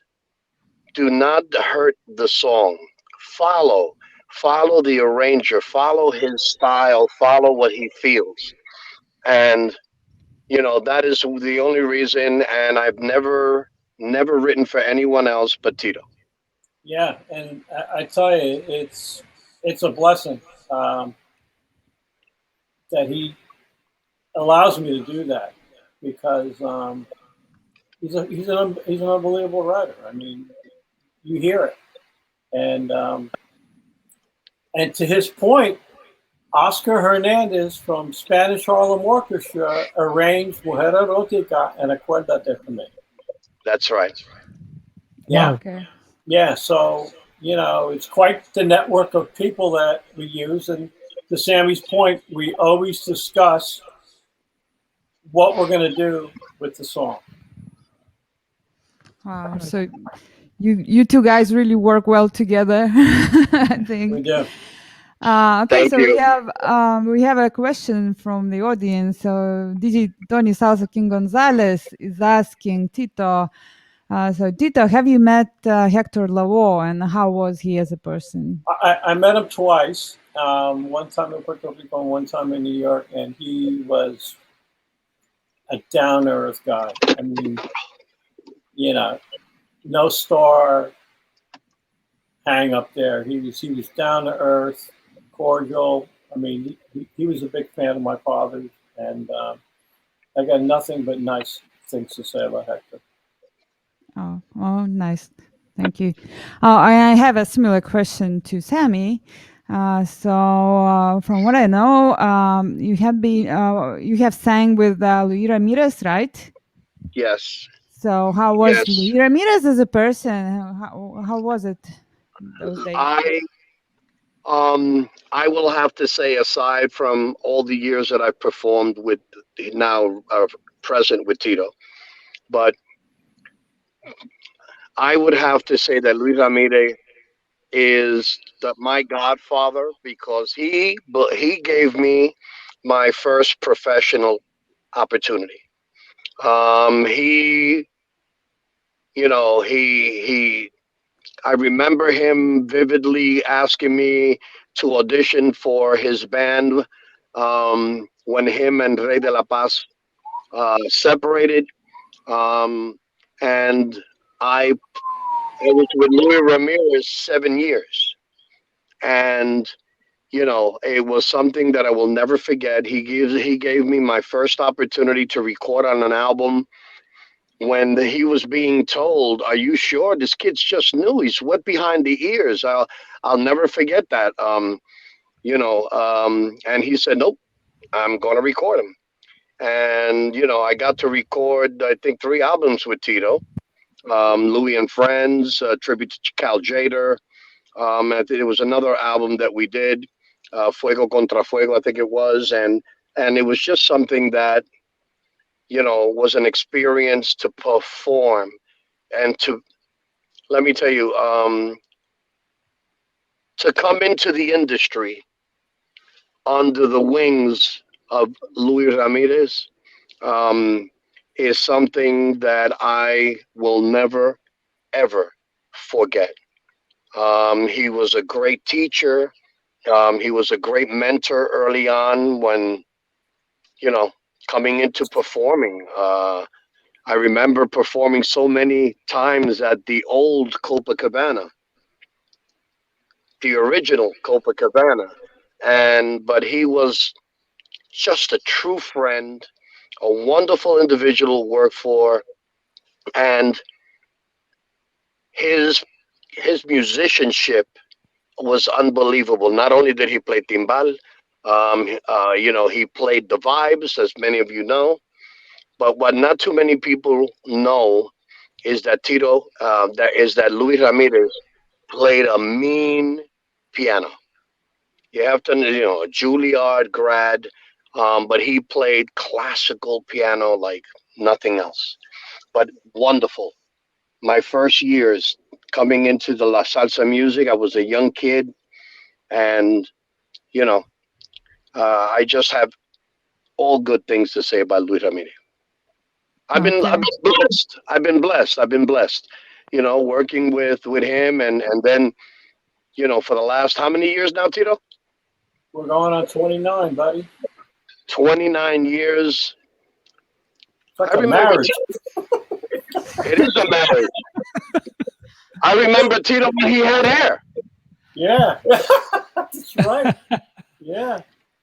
hurt the song. Follow the arranger, follow his style, follow what he feels. And that is the only reason, and I've never written for anyone else but Tito. Yeah, and I tell you, it's a blessing that he allows me to do that, because he's an unbelievable writer. I mean, you hear it, and to his point, Oscar Hernandez from Spanish Harlem Orchestra arranged Mujer Erótica and Acuérdate for me. That's right. Yeah. Okay. Yeah, so it's quite the network of people that we use, and to Sammy's point, we always discuss what we're going to do with the song. Wow. So you two guys really work well together. I think. We do. Okay, Thank so you. we have a question from the audience. So DJ Tony Salsa King Gonzalez is asking Tito. So Tito, have you met Hector Lavoe, and how was he as a person? I met him twice. One time in Puerto Rico and one time in New York, and he was a down to earth guy. I mean, you know, no star hang up there. He was down to earth, cordial. I mean, he was a big fan of my father's, and I got nothing but nice things to say about Hector. Oh, nice. Thank you. I have a similar question to Sammy. So, from what I know, you have sang with Luis Ramirez, right? Yes. So, how was Yes. Luis Ramirez as a person? How was it those days? I will have to say, aside from all the years that I've performed with, now present with Tito, but I would have to say that Luis Ramirez is my godfather, because he gave me my first professional opportunity. He, you know, he I remember him vividly asking me to audition for his band when him and Rey de la Paz separated. And I was with Louis Ramirez 7 years. And, you know, it was something that I will never forget. He gave me my first opportunity to record on an album when he was being told, "Are you sure? This kid's just new. He's wet behind the ears." I'll never forget that. And he said, "Nope, I'm going to record him." And I got to record, I think, 3 albums with Tito. Louis and Friends, tribute to Cal Jader. I think it was another album that we did, Fuego Contra Fuego, I think it was, and it was just something that was an experience to perform. And let me tell you, to come into the industry under the wings of Luis Ramirez is something that I will never, ever forget. He was a great teacher. He was a great mentor early on when, coming into performing. I remember performing so many times at the old Copacabana, the original Copacabana. But he was just a true friend, a wonderful individual to work for, and his musicianship was unbelievable. Not only did he play timbal, he played the vibes, as many of you know. But what not too many people know is that that Luis Ramirez played a mean piano. You have to, a Juilliard grad, but he played classical piano like nothing else. But wonderful. My first years coming into the La Salsa music, I was a young kid, and I just have all good things to say about Luis Ramirez. I've been blessed. I've been blessed. Working with him, and then for the last how many years now, Tito? We're going on 29, buddy. 29 years. It's like a marriage. It is a marriage. I remember Tito when he had hair. Yeah, that's right. Yeah.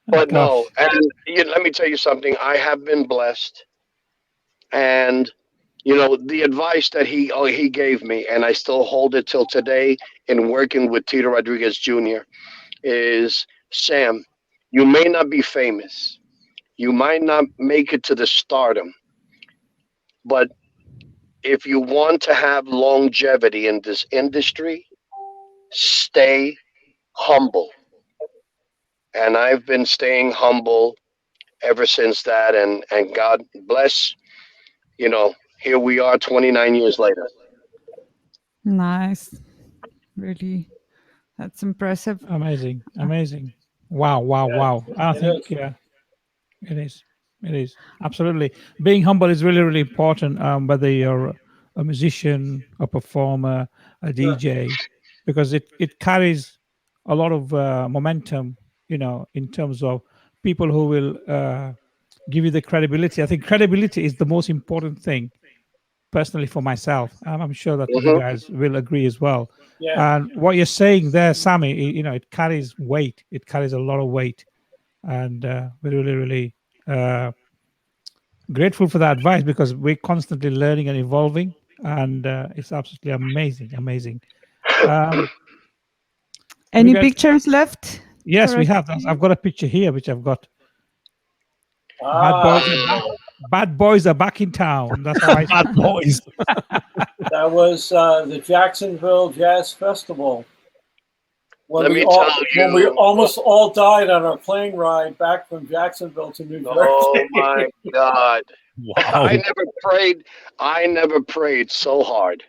But no, and let me tell you something. I have been blessed, and the advice that he gave me, and I still hold it till today in working with Tito Rodriguez Jr. is, Sam, you may not be famous, you might not make it to the stardom, but if you want to have longevity in this industry, stay humble. And I've been staying humble ever since that. And God bless, here we are 29 years later. Nice. Really. That's impressive. Amazing. Wow. I think, it is. Absolutely. Being humble is really, really important, whether you're a musician, a performer, a DJ, because it carries a lot of momentum, in terms of people who will give you the credibility. I think credibility is the most important thing, personally, for myself. I'm sure that you Mhm. guys will agree as well. Yeah. And what you're saying there, Sammy, it carries weight. It carries a lot of weight, and we're really, really grateful for that advice because we're constantly learning and evolving, and it's absolutely amazing, amazing. Um, have you Any guys? pictures left Yes, for we us? have. I've got a picture here, which I've got. Bad Ah, boys are back. Bad boys are back in town. That's how I. Bad boys. that was the Jacksonville Jazz Festival. Let me tell When we you. almost all died on our plane ride back from Jacksonville to New Jersey. Oh my God! Wow. I never prayed so hard.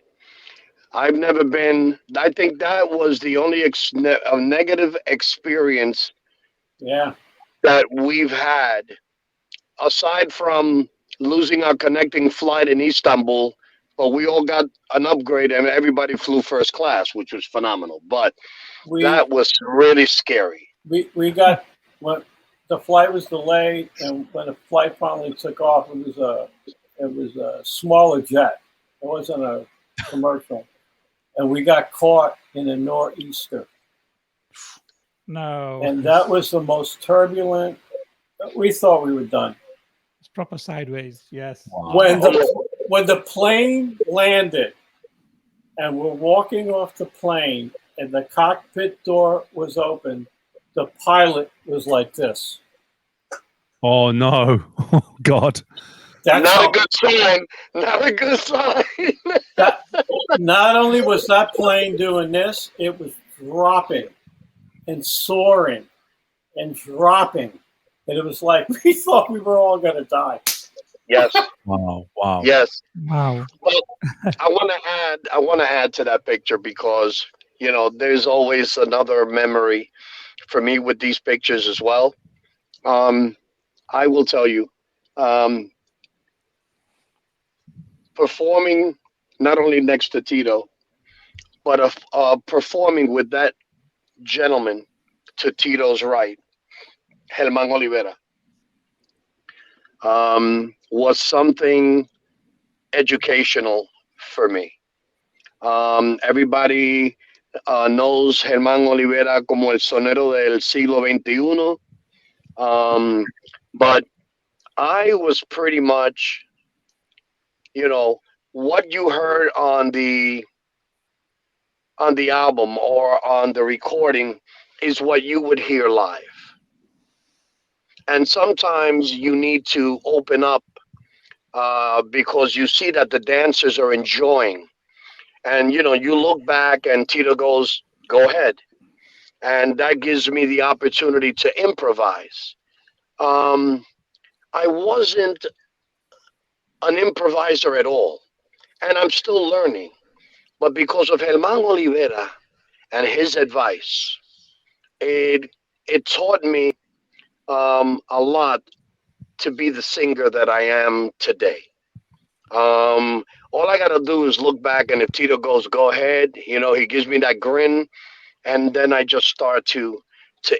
I've never been. I think that was the only a negative experience Yeah. that we've had, aside from losing our connecting flight in Istanbul. But we all got an upgrade, and everybody flew first class, which was phenomenal. But We that was really scary. we got when the flight was delayed, and when the flight finally took off, it was a smaller jet. It wasn't a commercial, and we got caught in a nor'easter, No, and that was the most turbulent. We thought we were done. it's proper sideways. Yes. When the plane landed, and we're walking off the plane, and the cockpit door was open, the pilot was like this. Oh no. Oh God. That's Not how, a good sign. Not a good sign. that, not only was that plane doing this, it was dropping and soaring and dropping. And it was like we thought we were all going to die. Yes. Wow. Wow. Yes. Wow. Well, I want to add to that picture because there's always another memory for me with these pictures as well. I will tell you, performing not only next to Tito, but performing with that gentleman to Tito's right, Germán Olivera, was something educational for me. Everybody knows Germán Olivera como el sonero del siglo XXI, but I was pretty much, what you heard on the album or on the recording is what you would hear live. And sometimes you need to open up because you see that the dancers are enjoying. And, you look back and Tito goes, go ahead. And that gives me the opportunity to improvise. I wasn't an improviser at all. And I'm still learning. But because of Germán Olivera and his advice, it taught me a lot to be the singer that I am today. All I got to do is look back, and if Tito goes, go ahead, he gives me that grin, and then I just start to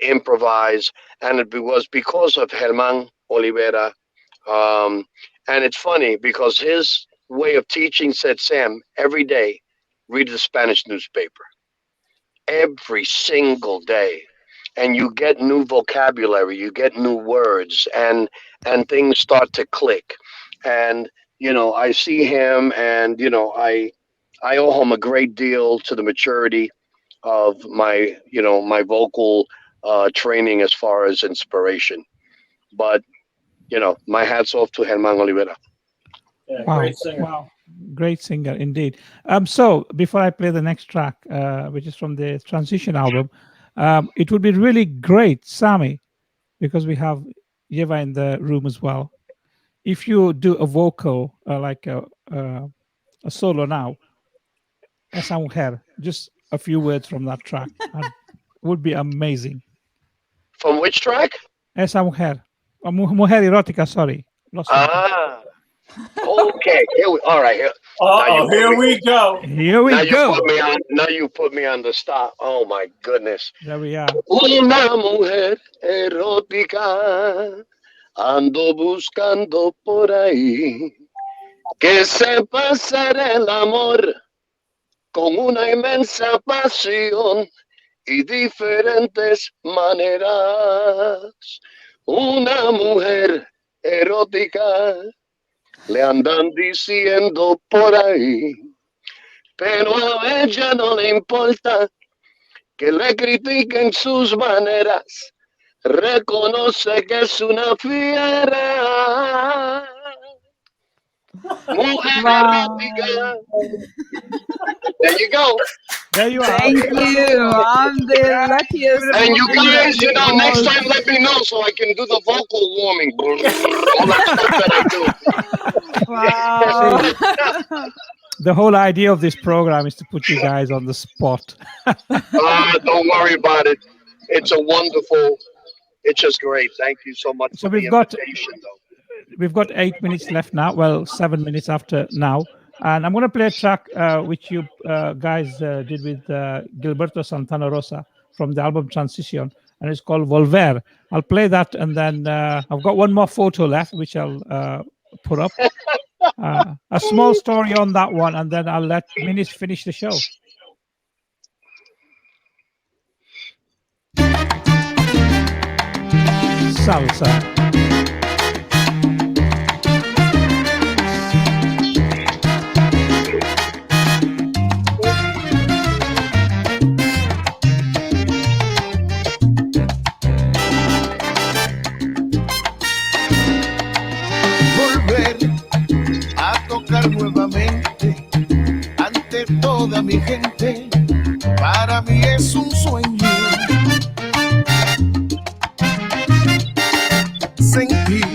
improvise. And it was because of Germán Olivera. And it's funny because his way of teaching said, Sam, every day, read the Spanish newspaper. Every single day. And you get new vocabulary, you get new words, and things start to click. And I see him, and I owe him a great deal to the maturity of my my vocal training as far as inspiration. But my hats off to Germán Olivera. Yeah, Wow. great singer. Wow. Great singer indeed. So before I play the next track, which is from the Transition album, it would be really great, Sammy, because we have Ieva in the room as well. If you do a vocal, like a solo now, Esa Mujer, just a few words from that track, would be amazing. From which track? Esa Mujer. Mujer erótica, sorry. Lo siento. Ah, okay. All right. Here we go. Here we Now go. you put me on the stop. Oh my goodness. There we are. Una mujer erótica ando buscando por ahí que sepa hacer el amor con una inmensa pasión y diferentes maneras. Una mujer erótica le andan diciendo por ahí, pero a ella no le importa que le critiquen sus maneras, reconoce que es una fiera. Mujer erótica. There you go. There you are. Thank you. I'm the luckiest. And you woman guys, in the next world. time let me know so I can do the vocal warming. All that stuff that I do. Wow. The whole idea of this program is to put you guys on the spot. Don't worry about it. It's just great. Thank you so much So for the we've got- invitation, though. We've got 8 minutes left now. Well, 7 minutes after now. And I'm going to play a track which you guys did with Gilberto Santana Rosa from the album Transition, and it's called Volver. I'll play that, and then I've got one more photo left, which I'll put up. A small story on that one, and then I'll let Minis finish the show. Salsa. Volver a tocar nuevamente ante toda mi gente, para mí es un sueño. Sentir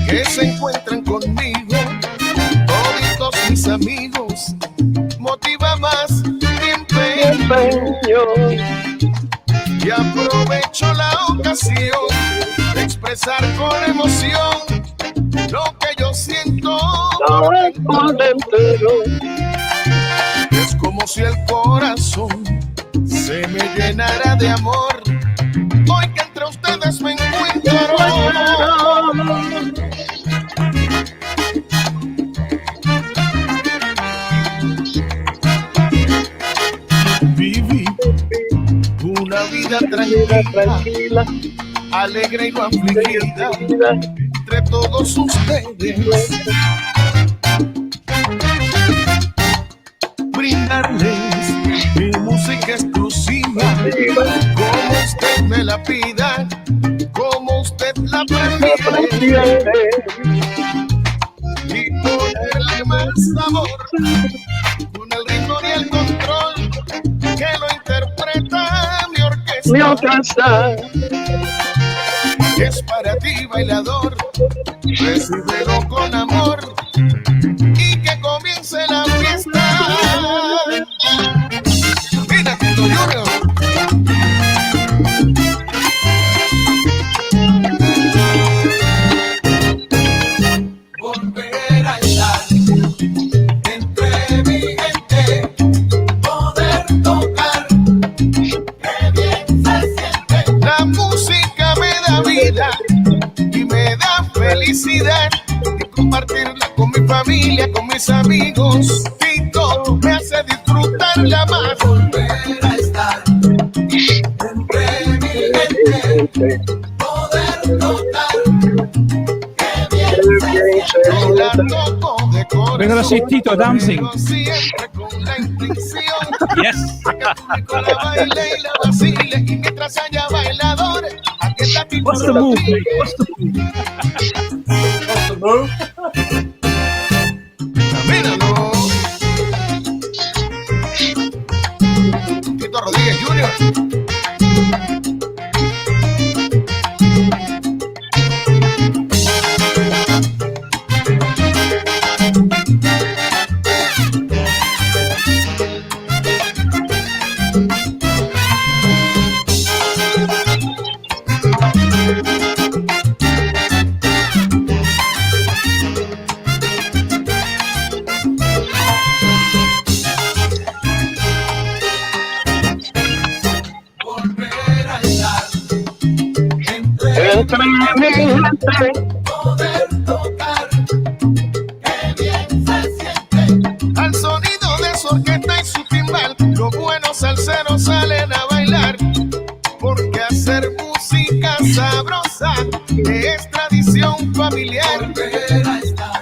que se encuentran conmigo toditos mis amigos, motiva más mi empeño. Y aprovecho la ocasión de expresar con emoción lo que yo siento. Es como si el corazón se me llenara de amor hoy que entre ustedes me encuentro. Viví una vida tranquila, alegre y no afligida entre todos ustedes. Brindarles mi música exclusiva, como usted me la pida, como usted la prefiere, y ponerle más sabor con el ritmo y el control que lo interpreta mi orquesta. Es para ti, bailador, recíbelo con amor y que comience la fiesta. Mira, Tito Junior. Volver a estar entre mi gente, poder tocar, qué bien se siente. La música me da vida y me da felicidad, y compartirla con mi familia, con mis amigos. Tito me hace disfrutarla más. Volver a estar entre mi gente, poder tocar, qué bien se siente. La toco de We're gonna see corazón, Tito dancing. pero siempre con la intención Yes. que el público la baile y la vacile, y mientras haya bailadores, aquí está Tito What's the move? Rodriguez. What's the move? What's the move? Míralo. Tito Rodríguez Jr. entre mi gente. Poder tocar, qué bien se siente. Al sonido de su orquesta y su timbal, los buenos salseros salen a bailar. Porque hacer música sabrosa es tradición familiar.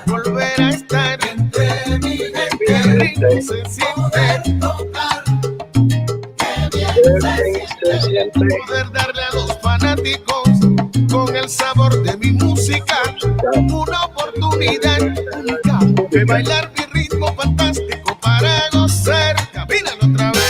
Volver a estar entre mi gente. Qué rico se siente. Tocar, qué bien se siente. Poder darle a los fanáticos con el sabor de mi música una oportunidad única de bailar mi ritmo fantástico para gozar. Camínalo otra vez.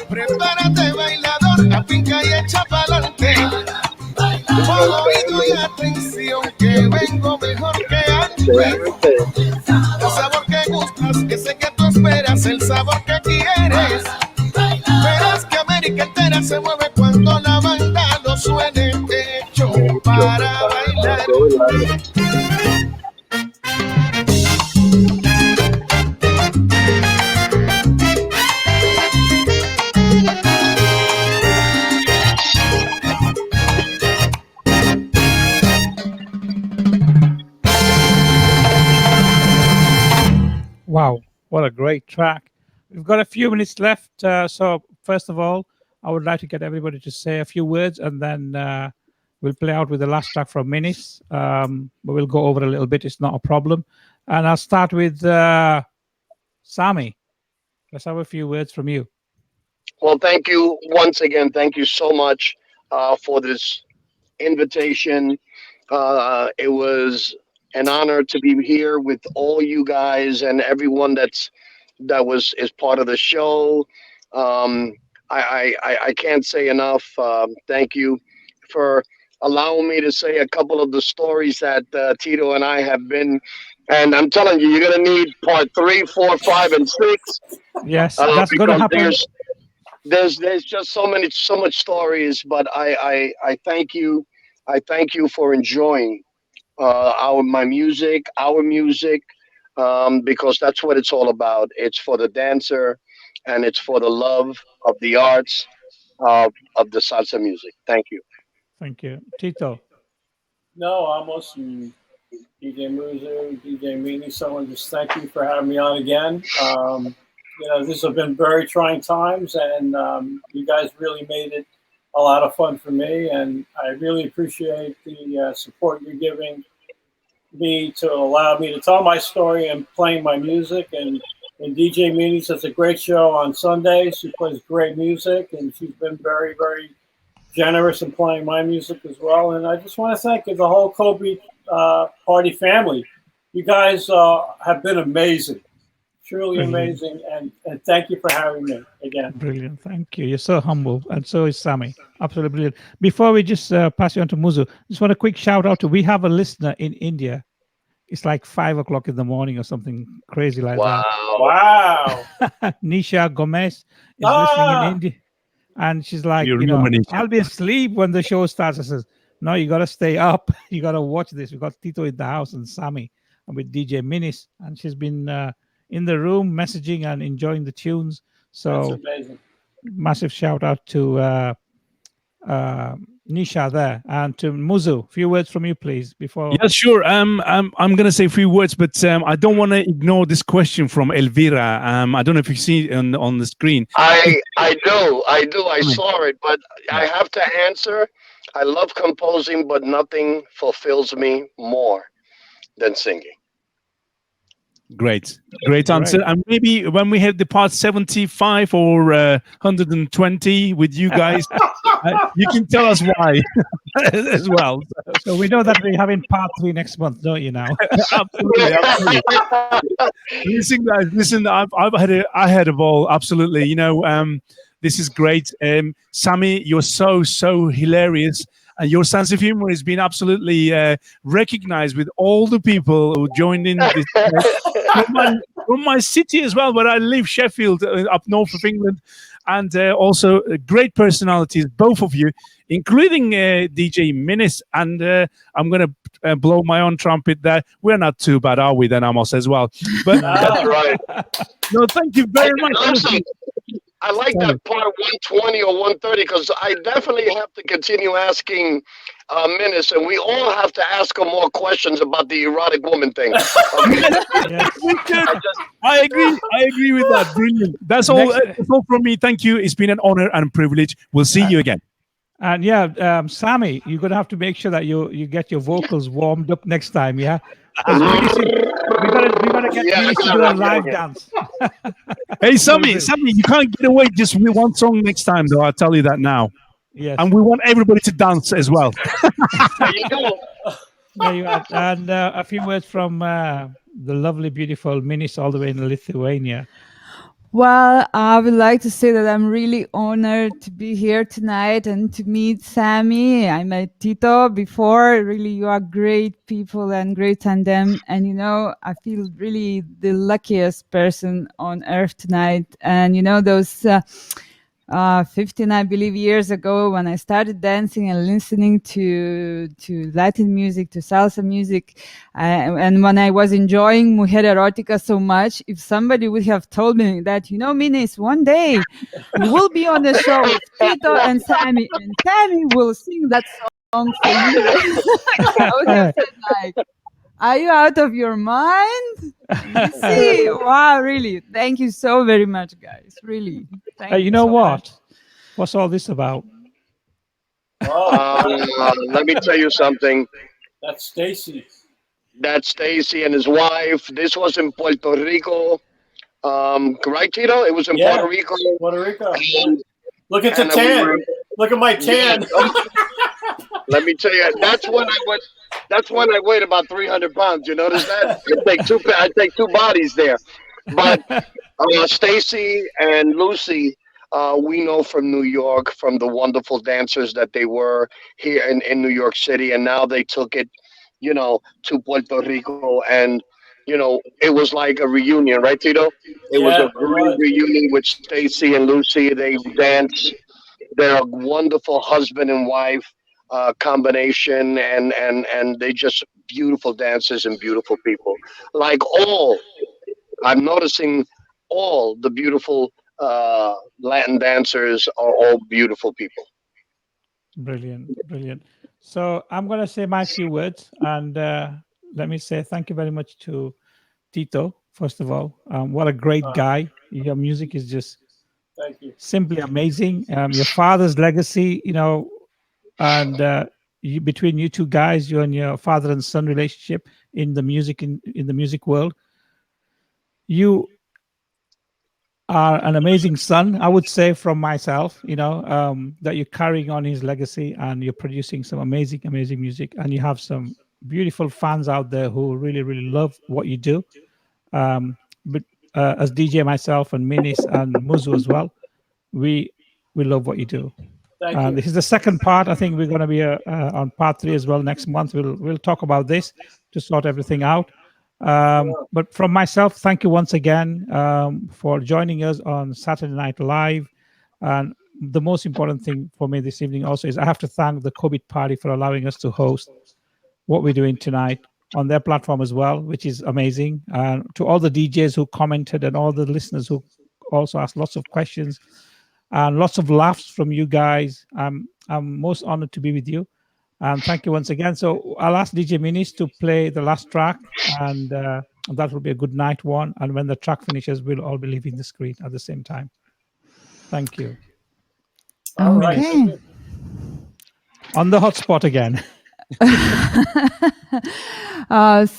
Prepárate, bailador, afinca y echa pa'lante. Pon oído y atención, que vengo mejor que antes. El sabor que gustas, ese que tú esperas, el sabor que quieres. Verás que América entera se mueve cuando la banda lo suene, hecho para bailar. Wow, what a great track. We've got a few minutes left. So, first of all, I would like to get everybody to say a few words and then we'll play out with the last track from Minis. But we'll go over a little bit. It's not a problem. And I'll start with Sammy. Let's have a few words from you. Well, thank you once again. Thank you so much for this invitation. It was an honor to be here with all you guys and everyone is part of the show. I can't say enough. Thank you for allowing me to say a couple of the stories that Tito and I have been. And I'm telling you, you're gonna need part 3, 4, 5, and 6. Yes, that's gonna happen. There's just so much stories. But I thank you. I thank you for enjoying our music, because that's what it's all about. It's for the dancer, and it's for the love of the arts of the salsa music. Thank you. Thank you. Tito. No, Amos and DJ Muzu, DJ Meany, someone just thank you for having me on again. These have been very trying times, and you guys really made it a lot of fun for me, and I really appreciate the support you're giving me to allow me to tell my story and playing my music. And DJ Meany does a great show on Sundays. She plays great music, and she's been very, very generous in playing my music as well. And I just want to thank the whole Kobe Party family. You guys have been amazing. Truly amazing, and thank you for having me again. Brilliant, thank you. You're so humble, and so is Sammy. Absolutely brilliant. Before we just pass you on to Muzu, just want a quick shout out to, we have a listener in India. It's like 5 o'clock in the morning or something crazy like that. Wow. Nisha Gomez is listening in India, and she's like, I'll be asleep when the show starts. I says, no, you got to stay up. You got to watch this. We got Tito in the house and Sammy, and with DJ Minis, and she's been in the room messaging and enjoying the tunes. So that's amazing. Massive shout out to Nisha there, and to Muzu. A few words from you, please. Before. Yeah, sure. I'm going to say a few words, but I don't want to ignore this question from Elvira. I don't know if you see it on the screen. I do. I saw it, but I have to answer. I love composing, but nothing fulfills me more than singing. Great answer. And maybe when we have the part 75 or 120 with you guys, you can tell us why as well. So we know that we're having part 3 next month, don't you now? Absolutely. Listen, guys, listen. I had a ball. Absolutely. This is great. Sammy, you're so hilarious. And your sense of humor has been absolutely recognized with all the people who joined in this. from my city as well, where I live, Sheffield, up north of England, and also great personalities, both of you, including DJ Minis. And I'm going to blow my own trumpet there. We're not too bad, are we, then, Amos, as well? But That's right. no, thank you very much. Listen, I like that part 120 or 130 because I definitely have to continue asking Menace, and we all have to ask him more questions about the erotic woman thing. Okay? I agree with that. Brilliant. That's all. That's all from me. Thank you. It's been an honor and a privilege. We'll see you again. And yeah, Sammy, you're gonna have to make sure that you get your vocals warmed up next time. Yeah, because we gotta get Minis to do a live dance. Hey, Sammy, you can't get away just with one song next time, though. I'll tell you that now. Yes. And we want everybody to dance as well. There you go. There you are. And a few words from the lovely, beautiful Minis all the way in Lithuania. Well, I would like to say that I'm really honored to be here tonight and to meet Sammy. I met Tito before. Really, you are great people and great tandem. And, you know, I feel really the luckiest person on earth tonight. And, you know, those 15, I believe, years ago when I started dancing and listening to Latin music, to salsa music, and when I was enjoying Mujer Erótica so much, if somebody would have told me that, you know, Minis, one day you will be on the show with Tito and Sammy will sing that song for you, I would have said, like, are you out of your mind? You see, wow, really. Thank you so very much, guys. Really. Thank You know so what? much. What's all this about? Let me tell you something. That's Stacy. That's Stacy and his wife. This was in Puerto Rico. Right, Tito? It was in Yeah. Puerto Rico. Puerto Rico. And- Look at the and tan. Look at my tan. Let me tell you, that's when I went. That's when I weighed about 300 pounds. You notice that? I take two bodies there. But Stacy and Lucy, we know from New York, from the wonderful dancers that they were here in New York City, and now they took it, you know, to Puerto Rico, and you know, it was like a reunion, right, Tito? It was a great reunion with Stacy and Lucy. They dance. They're a wonderful husband and wife combination, and they just beautiful dancers and beautiful people. Like I'm noticing all the beautiful Latin dancers are all beautiful people. Brilliant, brilliant. So I'm going to say my few words, and let me say thank you very much to Tito, first of all. What a great guy. Your music is just Thank you. simply amazing. Your father's legacy, you know, and between you two guys, you and your father and son relationship in the music in the music world, you are an amazing son, I would say, from myself, you know, that you're carrying on his legacy and you're producing some amazing music, and you have some beautiful fans out there who really love what you do. But as DJ myself and Minis and Muzu as well, we love what you do. Thank you. This is the second part. I think we're going to be on part 3 as well next month. We'll talk about this to sort everything out. But from myself, thank you once again for joining us on Saturday Night Live. And the most important thing for me this evening also is I have to thank the COVID Party for allowing us to host what we're doing tonight on their platform as well, which is amazing. To all the DJs who commented and all the listeners who also asked lots of questions and lots of laughs from you guys. I'm most honored to be with you. And thank you once again. So I'll ask DJ Minis to play the last track, and that will be a good night one. And when the track finishes, we'll all be leaving the screen at the same time. Thank you. All right. Okay. On the hotspot again.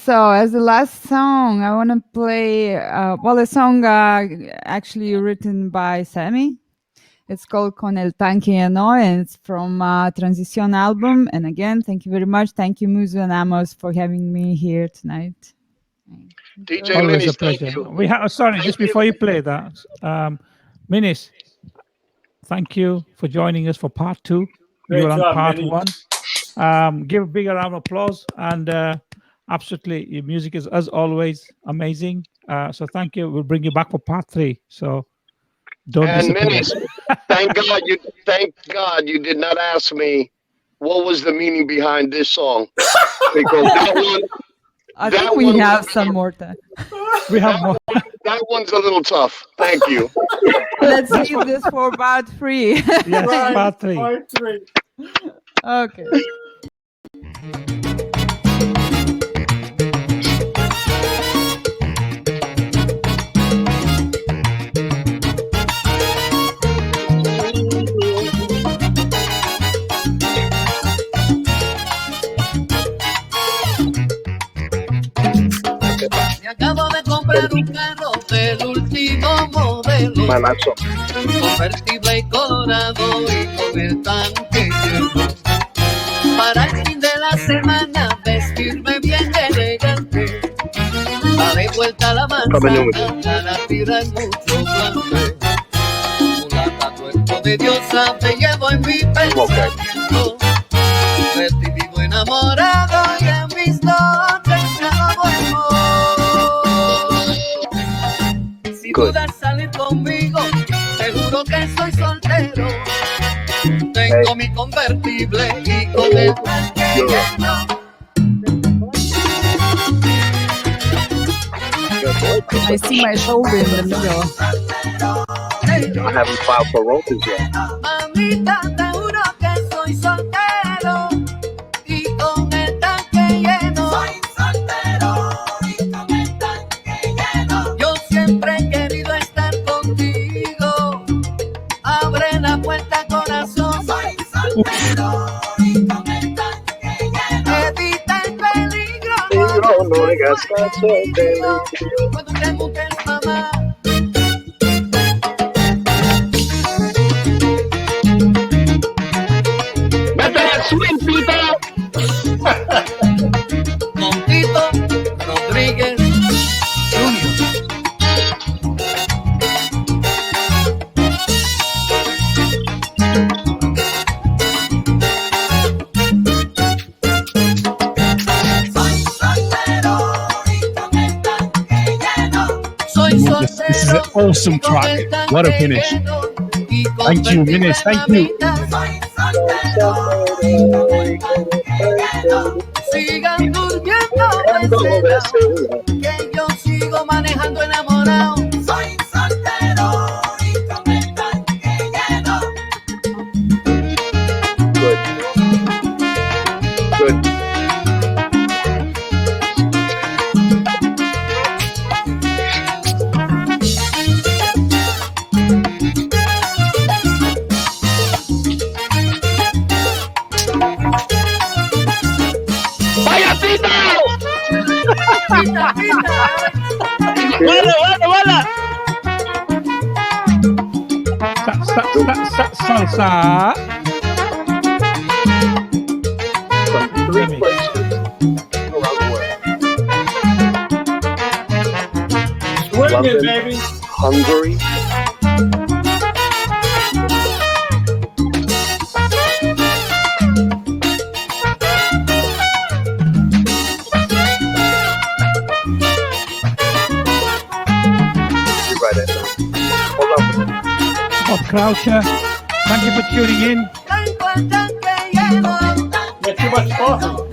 So as the last song, I want to play, a song actually written by Sammy. It's called Con el Tanque No, and it's from Transition album. And again, thank you very much. Thank you, Muzu and Amos, for having me here tonight. DJ Always a Minis, thank pleasure. you. We have sorry, just before you play that, Minis, thank you for joining us for part 2. Great You were on job, part Minis. 1. Give a big round of applause, and absolutely, your music is as always amazing. So thank you. We'll bring you back for part 3. So don't And disappear. Minis, thank God you did not ask me what was the meaning behind this song, because that one. I That think we one- have some more time. We have more. That one's a little tough. Thank you. Let's leave this for part 3. Yes, Right, part 3. part 3. Okay. Me acabo de comprar un carro del último modelo, Manazo. convertible y colorado y con el tanque lleno. Para el fin de la semana vestirme bien elegante. Daré vuelta a la manzana, a la tierra en mucho blanco. Mulata, cuerpo de diosa, te llevo en mi pensamiento. De ti vivo enamorado y en mis noches me duermo. Si dudas salir conmigo, te juro que soy soltero. Tengo mi convertible y con el tanque lleno. I see my shoulder in the middle. I haven't filed for roses yet. Mamita, te juro que soy soltero y con el tanque lleno. Soy soltero y con el tanque lleno. Yo siempre he querido estar contigo. Abre la puerta, corazón. Soy soltero y con el tanque lleno. Evita el peligro. No digas soltero. Cuando preguntes, mamá. Con Tito Rodriguez Jr. Soy This is an awesome track. What a finish. Thank you, Minis. Thank you. Sigan durmiendo, becerra, que yo sigo manejando enamorado. Soy soltero y con el tanque lleno. Good. Good. Pita, pita. Salsa. From 3 places around the world. Swing it, London. baby. Hungary. Right at that. Hold on. Bob Croucher. Thank you for tuning in. Tengo el tanque lleno. You got too much coffee.